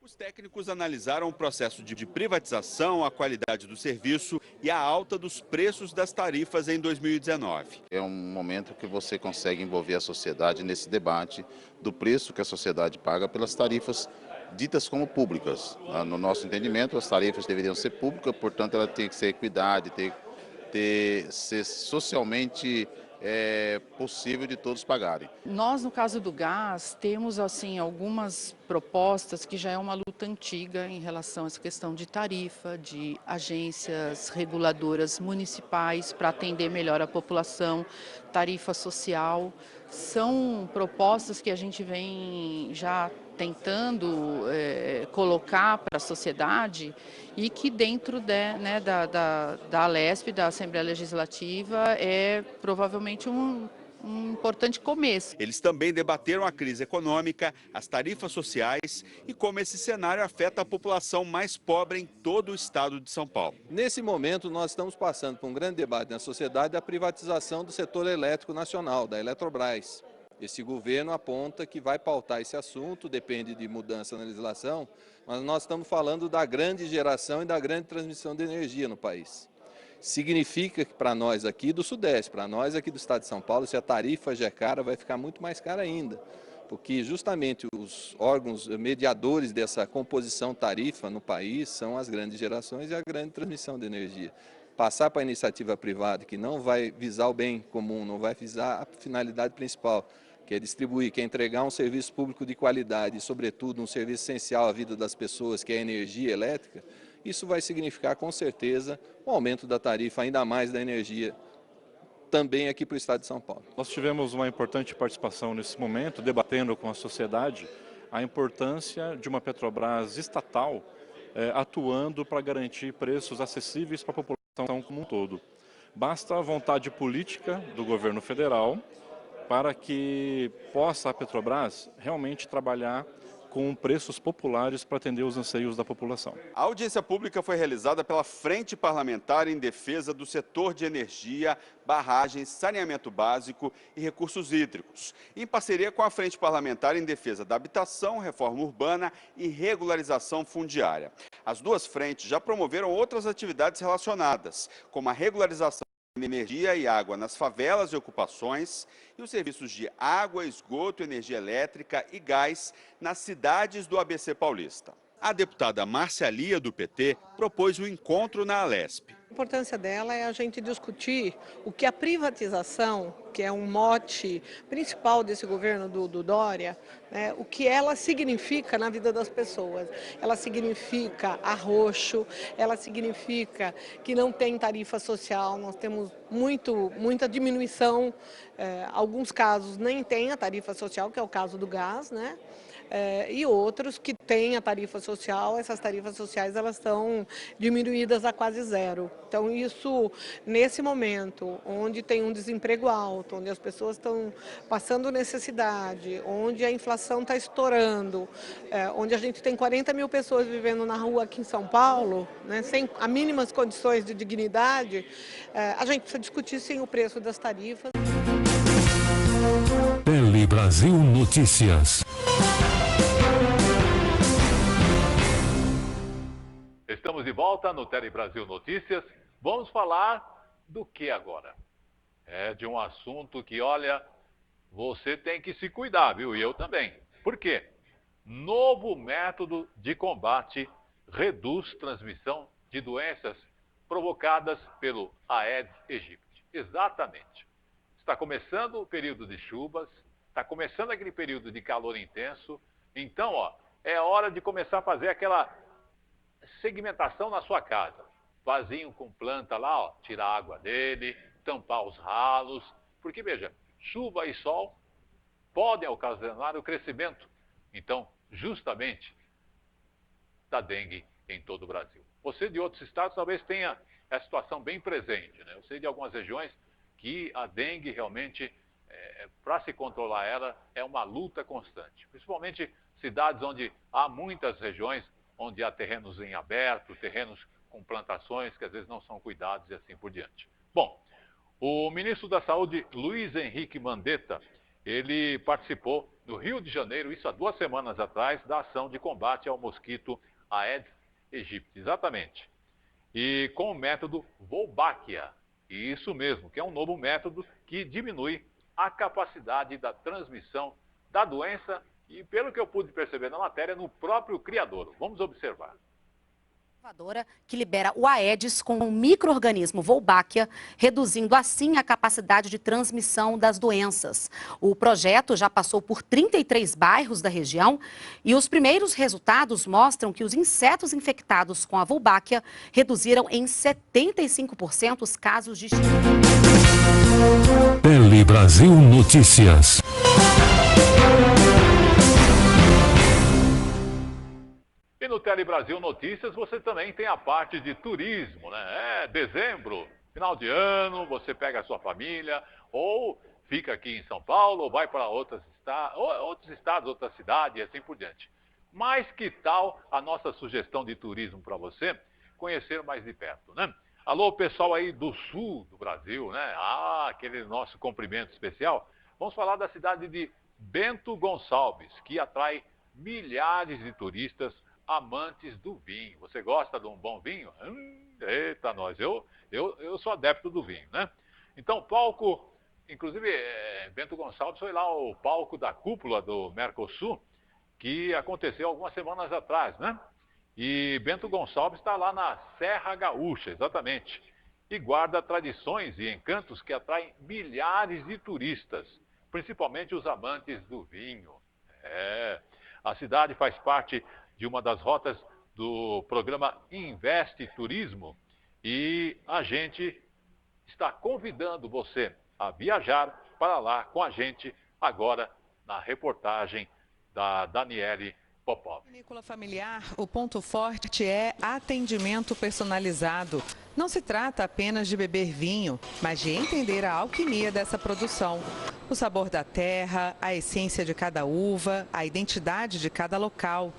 Os técnicos analisaram o processo de privatização, a qualidade do serviço e a alta dos preços das tarifas em 2019. É um momento que você consegue envolver a sociedade nesse debate do preço que a sociedade paga pelas tarifas ditas como públicas. No nosso entendimento, as tarifas deveriam ser públicas, portanto, ela tem que ser equidade, ser socialmente possível de todos pagarem. Nós, no caso do gás, temos assim algumas propostas que já é uma luta antiga em relação a essa questão de tarifa, de agências reguladoras municipais para atender melhor a população, tarifa social. São propostas que a gente vem já tentando colocar para a sociedade e que dentro da Alesp, da Assembleia Legislativa, é provavelmente um importante começo. Eles também debateram a crise econômica, as tarifas sociais e como esse cenário afeta a população mais pobre em todo o estado de São Paulo. Nesse momento, nós estamos passando por um grande debate na sociedade da privatização do setor elétrico nacional, da Eletrobras. Esse governo aponta que vai pautar esse assunto, depende de mudança na legislação, mas nós estamos falando da grande geração e da grande transmissão de energia no país. Significa que para nós aqui do Sudeste, para nós aqui do estado de São Paulo, se a tarifa já é cara, vai ficar muito mais cara ainda. Porque justamente os órgãos mediadores dessa composição tarifa no país são as grandes gerações e a grande transmissão de energia. Passar para a iniciativa privada, que não vai visar o bem comum, não vai visar a finalidade principal, que é distribuir, que é entregar um serviço público de qualidade e, sobretudo, um serviço essencial à vida das pessoas, que é a energia elétrica, isso vai significar, com certeza, um aumento da tarifa, ainda mais da energia, também aqui para o estado de São Paulo. Nós tivemos uma importante participação nesse momento, debatendo com a sociedade a importância de uma Petrobras estatal atuando para garantir preços acessíveis para a população como um todo. Basta a vontade política do governo federal para que possa a Petrobras realmente trabalhar com preços populares para atender os anseios da população. A audiência pública foi realizada pela Frente Parlamentar em Defesa do Setor de Energia, Barragens, Saneamento Básico e Recursos Hídricos, em parceria com a Frente Parlamentar em Defesa da Habitação, Reforma Urbana e Regularização Fundiária. As duas frentes já promoveram outras atividades relacionadas, como a regularização de energia e água nas favelas e ocupações e os serviços de água, esgoto, energia elétrica e gás nas cidades do ABC paulista. A deputada Márcia Lia, do PT, propôs um encontro na Alesp. A importância dela é a gente discutir o que a privatização, que é um mote principal desse governo do Dória, né, o que ela significa na vida das pessoas. Ela significa arroxo, ela significa que não tem tarifa social, nós temos muita diminuição, alguns casos nem tem a tarifa social, que é o caso do gás, né? E outros que têm a tarifa social, essas tarifas sociais elas estão diminuídas a quase zero. Então isso, nesse momento, onde tem um desemprego alto, onde as pessoas estão passando necessidade, onde a inflação está estourando, onde a gente tem 40 mil pessoas vivendo na rua aqui em São Paulo, né, sem as mínimas condições de dignidade, a gente precisa discutir sim o preço das tarifas. Tele Brasil Notícias. Estamos de volta no Tele Brasil Notícias. Vamos falar do que agora? É de um assunto que, olha, você tem que se cuidar, viu? E eu também. Por quê? Novo método de combate reduz transmissão de doenças provocadas pelo Aedes aegypti. Exatamente. Está começando o período de chuvas, está começando aquele período de calor intenso. Então, ó, é hora de começar a fazer aquela segmentação na sua casa. Vasinho com planta lá, ó, tirar a água dele, tampar os ralos. Porque, veja, chuva e sol podem ocasionar o crescimento, então, justamente, da dengue em todo o Brasil. Você de outros estados talvez tenha a situação bem presente, né? Eu sei de algumas regiões que a dengue realmente, para se controlar ela, é uma luta constante. Principalmente cidades onde há muitas regiões, onde há terrenos em aberto, terrenos com plantações que às vezes não são cuidados e assim por diante. Bom, o ministro da Saúde, Luiz Henrique Mandetta, ele participou no Rio de Janeiro, isso há 2 semanas atrás, da ação de combate ao mosquito Aedes aegypti, exatamente. E com o método Wolbachia, isso mesmo, que é um novo método que diminui a capacidade da transmissão da doença e, pelo que eu pude perceber na matéria, no próprio criador. Vamos observar. Que libera o Aedes com um micro-organismo Wolbachia, reduzindo assim a capacidade de transmissão das doenças. O projeto já passou por 33 bairros da região e os primeiros resultados mostram que os insetos infectados com a Wolbachia reduziram em 75% os casos de Tele Brasil Notícias. E no Tele Brasil Notícias você também tem a parte de turismo, né? É dezembro, final de ano, você pega a sua família, ou fica aqui em São Paulo, ou vai para outros estados, outras cidades e assim por diante. Mas que tal a nossa sugestão de turismo para você conhecer mais de perto, né? Alô, pessoal aí do sul do Brasil, né? Aquele nosso cumprimento especial. Vamos falar da cidade de Bento Gonçalves, que atrai milhares de turistas amantes do vinho. Você gosta de um bom vinho? Eita, nós. Eu sou adepto do vinho, né? Então, palco, inclusive, Bento Gonçalves foi lá o palco da cúpula do Mercosul, que aconteceu algumas semanas atrás, né? E Bento Gonçalves está lá na Serra Gaúcha, exatamente. E guarda tradições e encantos que atraem milhares de turistas, principalmente os amantes do vinho. A cidade faz parte de uma das rotas do programa Investe Turismo e a gente está convidando você a viajar para lá com a gente agora na reportagem da Daniele Popov. Na vinícola familiar, o ponto forte é atendimento personalizado. Não se trata apenas de beber vinho, mas de entender a alquimia dessa produção. O sabor da terra, a essência de cada uva, a identidade de cada local.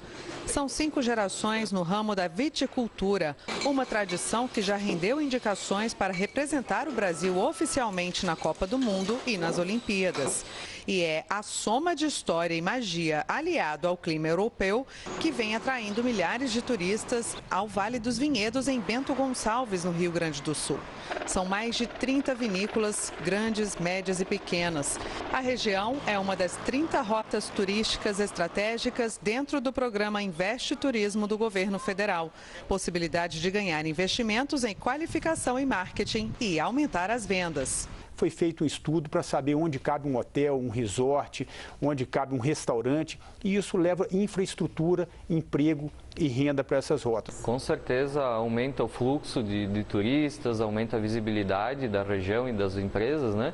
São 5 gerações no ramo da viticultura, uma tradição que já rendeu indicações para representar o Brasil oficialmente na Copa do Mundo e nas Olimpíadas. E é a soma de história e magia aliado ao clima europeu que vem atraindo milhares de turistas ao Vale dos Vinhedos em Bento Gonçalves, no Rio Grande do Sul. São mais de 30 vinícolas, grandes, médias e pequenas. A região é uma das 30 rotas turísticas estratégicas dentro do programa Investe Turismo do governo federal. Possibilidade de ganhar investimentos em qualificação e marketing e aumentar as vendas. Foi feito um estudo para saber onde cabe um hotel, um resort, onde cabe um restaurante, e isso leva infraestrutura, emprego e renda para essas rotas. Com certeza aumenta o fluxo de turistas, aumenta a visibilidade da região e das empresas, né?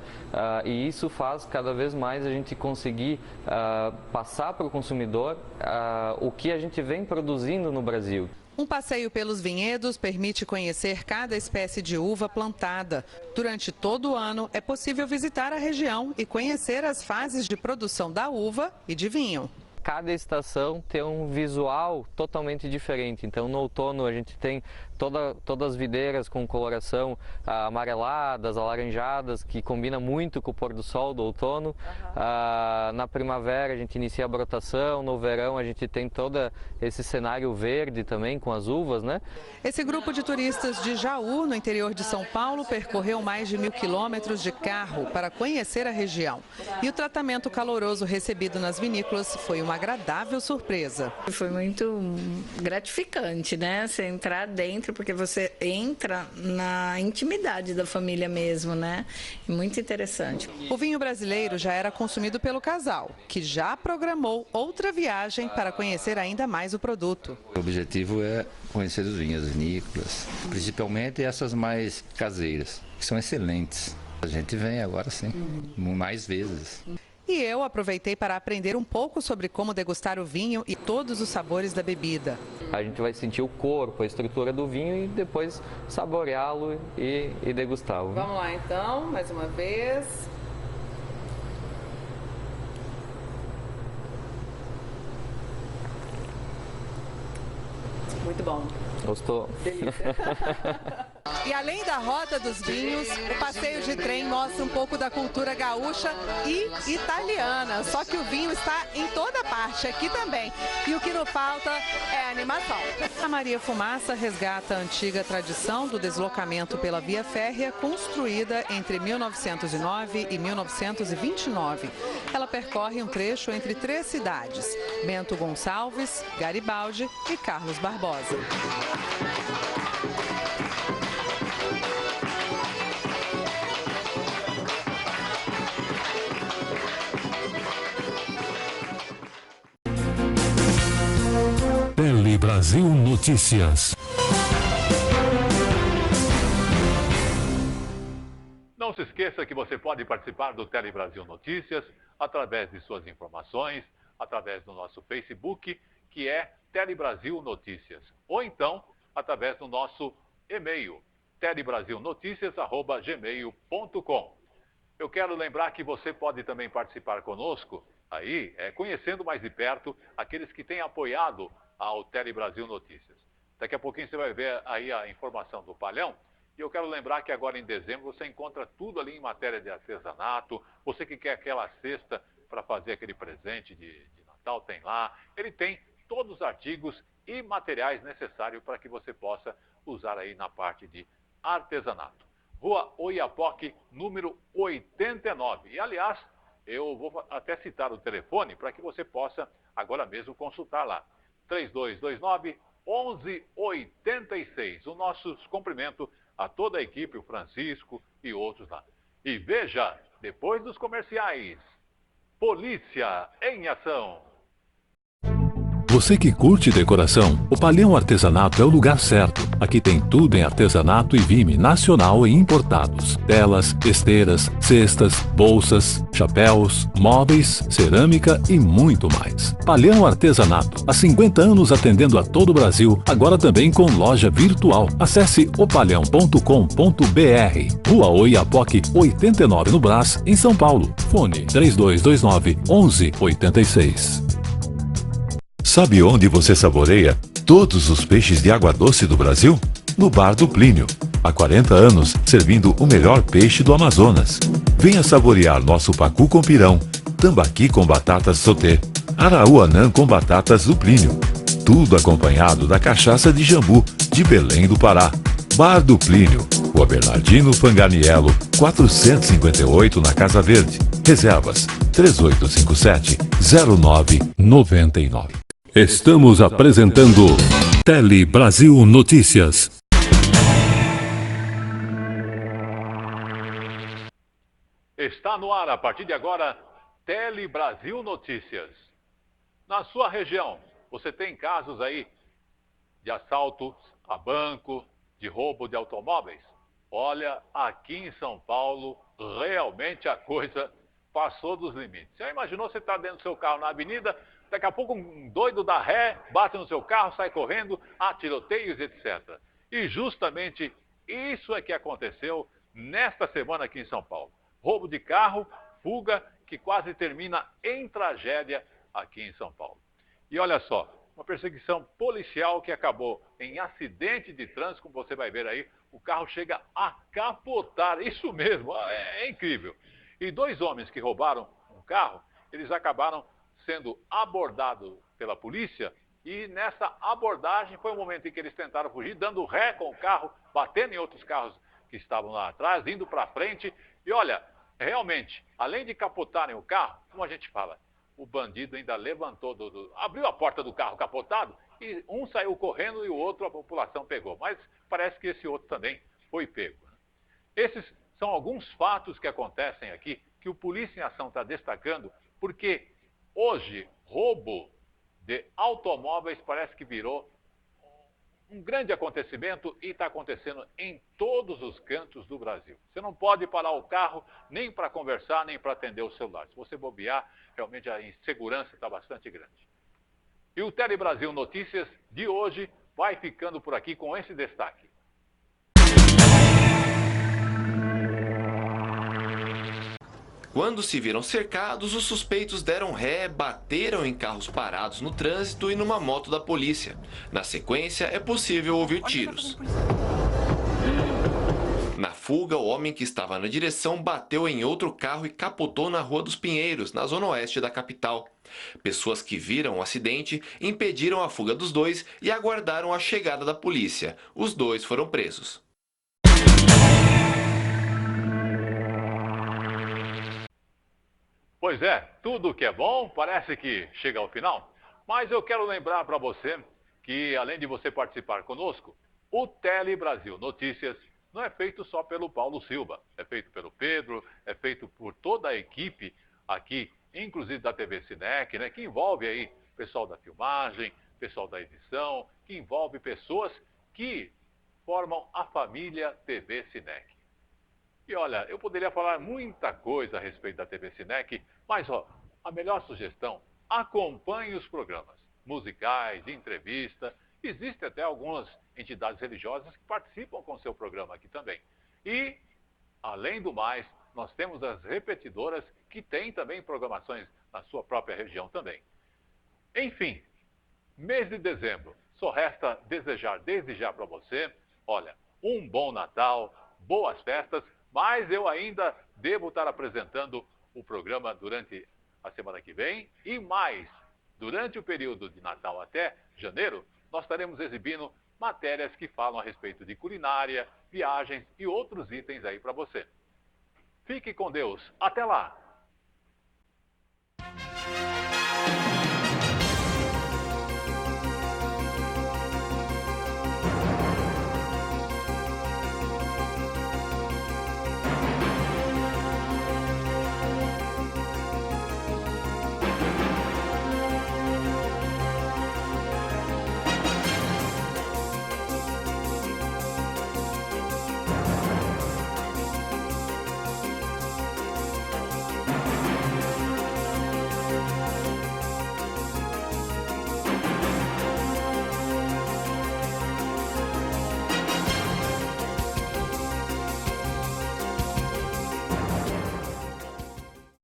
E isso faz cada vez mais a gente conseguir passar para o consumidor o que a gente vem produzindo no Brasil. Um passeio pelos vinhedos permite conhecer cada espécie de uva plantada. Durante todo o ano, é possível visitar a região e conhecer as fases de produção da uva e de vinho. Cada estação tem um visual totalmente diferente. Então, no outono, a gente tem todas as videiras com coloração amareladas, alaranjadas, que combina muito com o pôr do sol do outono. Na primavera, a gente inicia a brotação. No verão, a gente tem todo esse cenário verde também, com as uvas, né? Esse grupo de turistas de Jaú, no interior de São Paulo, percorreu mais de 1.000 quilômetros de carro para conhecer a região. E o tratamento caloroso recebido nas vinícolas foi uma agradável surpresa. Foi muito gratificante, né? Você entrar dentro, porque você entra na intimidade da família mesmo, né? Muito interessante. O vinho brasileiro já era consumido pelo casal, que já programou outra viagem para conhecer ainda mais o produto. O objetivo é conhecer os vinhos, as vinícolas, principalmente essas mais caseiras, que são excelentes. A gente vem agora sim, mais vezes. E eu aproveitei para aprender um pouco sobre como degustar o vinho e todos os sabores da bebida. A gente vai sentir o corpo, a estrutura do vinho e depois saboreá-lo e degustá-lo. Vamos lá então, mais uma vez. Muito bom. Gostou? E além da Rota dos Vinhos, o passeio de trem mostra um pouco da cultura gaúcha e italiana. Só que o vinho está em toda parte, aqui também. E o que não falta é a animação. A Maria Fumaça resgata a antiga tradição do deslocamento pela via férrea, construída entre 1909 e 1929. Ela percorre um trecho entre 3 cidades: Bento Gonçalves, Garibaldi e Carlos Barbosa. Tele Brasil Notícias. Não se esqueça que você pode participar do Tele Brasil Notícias através de suas informações, através do nosso Facebook, que é Tele Brasil Notícias, ou então através do nosso e-mail, telebrasilnoticias@gmail.com. Eu quero lembrar que você pode também participar conosco, aí, conhecendo mais de perto aqueles que têm apoiado ao Tele Brasil Notícias. Daqui a pouquinho você vai ver aí a informação do Palhão. E eu quero lembrar que agora em dezembro você encontra tudo ali em matéria de artesanato. Você que quer aquela cesta para fazer aquele presente de Natal, tem lá. Ele tem todos os artigos e materiais necessários para que você possa usar aí na parte de artesanato. Rua Oiapoque, número 89. E, aliás, eu vou até citar o telefone para que você possa agora mesmo consultar lá. 3229-1186. O nosso cumprimento a toda a equipe, o Francisco e outros lá. E veja, depois dos comerciais, Polícia em Ação. Você que curte decoração, o Palhão Artesanato é o lugar certo. Aqui tem tudo em artesanato e vime nacional e importados. Telas, esteiras, cestas, bolsas, chapéus, móveis, cerâmica e muito mais. Palhão Artesanato, há 50 anos atendendo a todo o Brasil, agora também com loja virtual. Acesse opalhão.com.br. Rua Oiapoque, 89 no Brás, em São Paulo. Fone 3229-1186. Sabe onde você saboreia todos os peixes de água doce do Brasil? No Bar do Plínio. Há 40 anos, servindo o melhor peixe do Amazonas. Venha saborear nosso pacu com pirão, tambaqui com batatas sauté, araúanã com batatas do Plínio. Tudo acompanhado da cachaça de jambu, de Belém do Pará. Bar do Plínio. Rua Bernardino Fanganiello, 458 na Casa Verde. Reservas 3857-0999. Estamos apresentando Tele Brasil Notícias. Está no ar, a partir de agora, Tele Brasil Notícias. Na sua região, você tem casos aí de assaltos a banco, de roubo de automóveis? Olha, aqui em São Paulo, realmente a coisa passou dos limites. Já imaginou você estar dentro do seu carro na avenida, daqui a pouco um doido dá ré, bate no seu carro, sai correndo, há tiroteios, etc. E justamente isso é que aconteceu nesta semana aqui em São Paulo. Roubo de carro, fuga, que quase termina em tragédia aqui em São Paulo. E olha só, uma perseguição policial que acabou em acidente de trânsito, como você vai ver aí, o carro chega a capotar, isso mesmo, é incrível. E 2 homens que roubaram um carro, eles acabaram sendo abordados pela polícia e nessa abordagem foi o momento em que eles tentaram fugir, dando ré com o carro, batendo em outros carros que estavam lá atrás, indo para frente. E olha, realmente, além de capotarem o carro, como a gente fala, o bandido ainda levantou, abriu a porta do carro capotado e um saiu correndo e o outro a população pegou. Mas parece que esse outro também foi pego. Esses são alguns fatos que acontecem aqui, que o Polícia em Ação está destacando, porque hoje, roubo de automóveis parece que virou um grande acontecimento e está acontecendo em todos os cantos do Brasil. Você não pode parar o carro nem para conversar, nem para atender o celular. Se você bobear, realmente a insegurança está bastante grande. E o Tele Brasil Notícias de hoje vai ficando por aqui com esse destaque. Quando se viram cercados, os suspeitos deram ré, bateram em carros parados no trânsito e numa moto da polícia. Na sequência, é possível ouvir tiros. Na fuga, o homem que estava na direção bateu em outro carro e capotou na Rua dos Pinheiros, na zona oeste da capital. Pessoas que viram o acidente impediram a fuga dos dois e aguardaram a chegada da polícia. Os dois foram presos. Pois é, tudo que é bom parece que chega ao final. Mas eu quero lembrar para você que, além de você participar conosco, o Tele Brasil Notícias não é feito só pelo Paulo Silva. É feito pelo Pedro, é feito por toda a equipe aqui, inclusive da TV Cinec, né, que envolve aí pessoal da filmagem, pessoal da edição, que envolve pessoas que formam a família TV Cinec. E olha, eu poderia falar muita coisa a respeito da TV Cinec, mas ó, a melhor sugestão, acompanhe os programas musicais, de entrevista. Existem até algumas entidades religiosas que participam com o seu programa aqui também. E, além do mais, nós temos as repetidoras que têm também programações na sua própria região também. Enfim, mês de dezembro, só resta desejar desde já para você, olha, um bom Natal, boas festas, mas eu ainda devo estar apresentando o programa durante a semana que vem e mais, durante o período de Natal até janeiro, nós estaremos exibindo matérias que falam a respeito de culinária, viagens e outros itens aí para você. Fique com Deus. Até lá!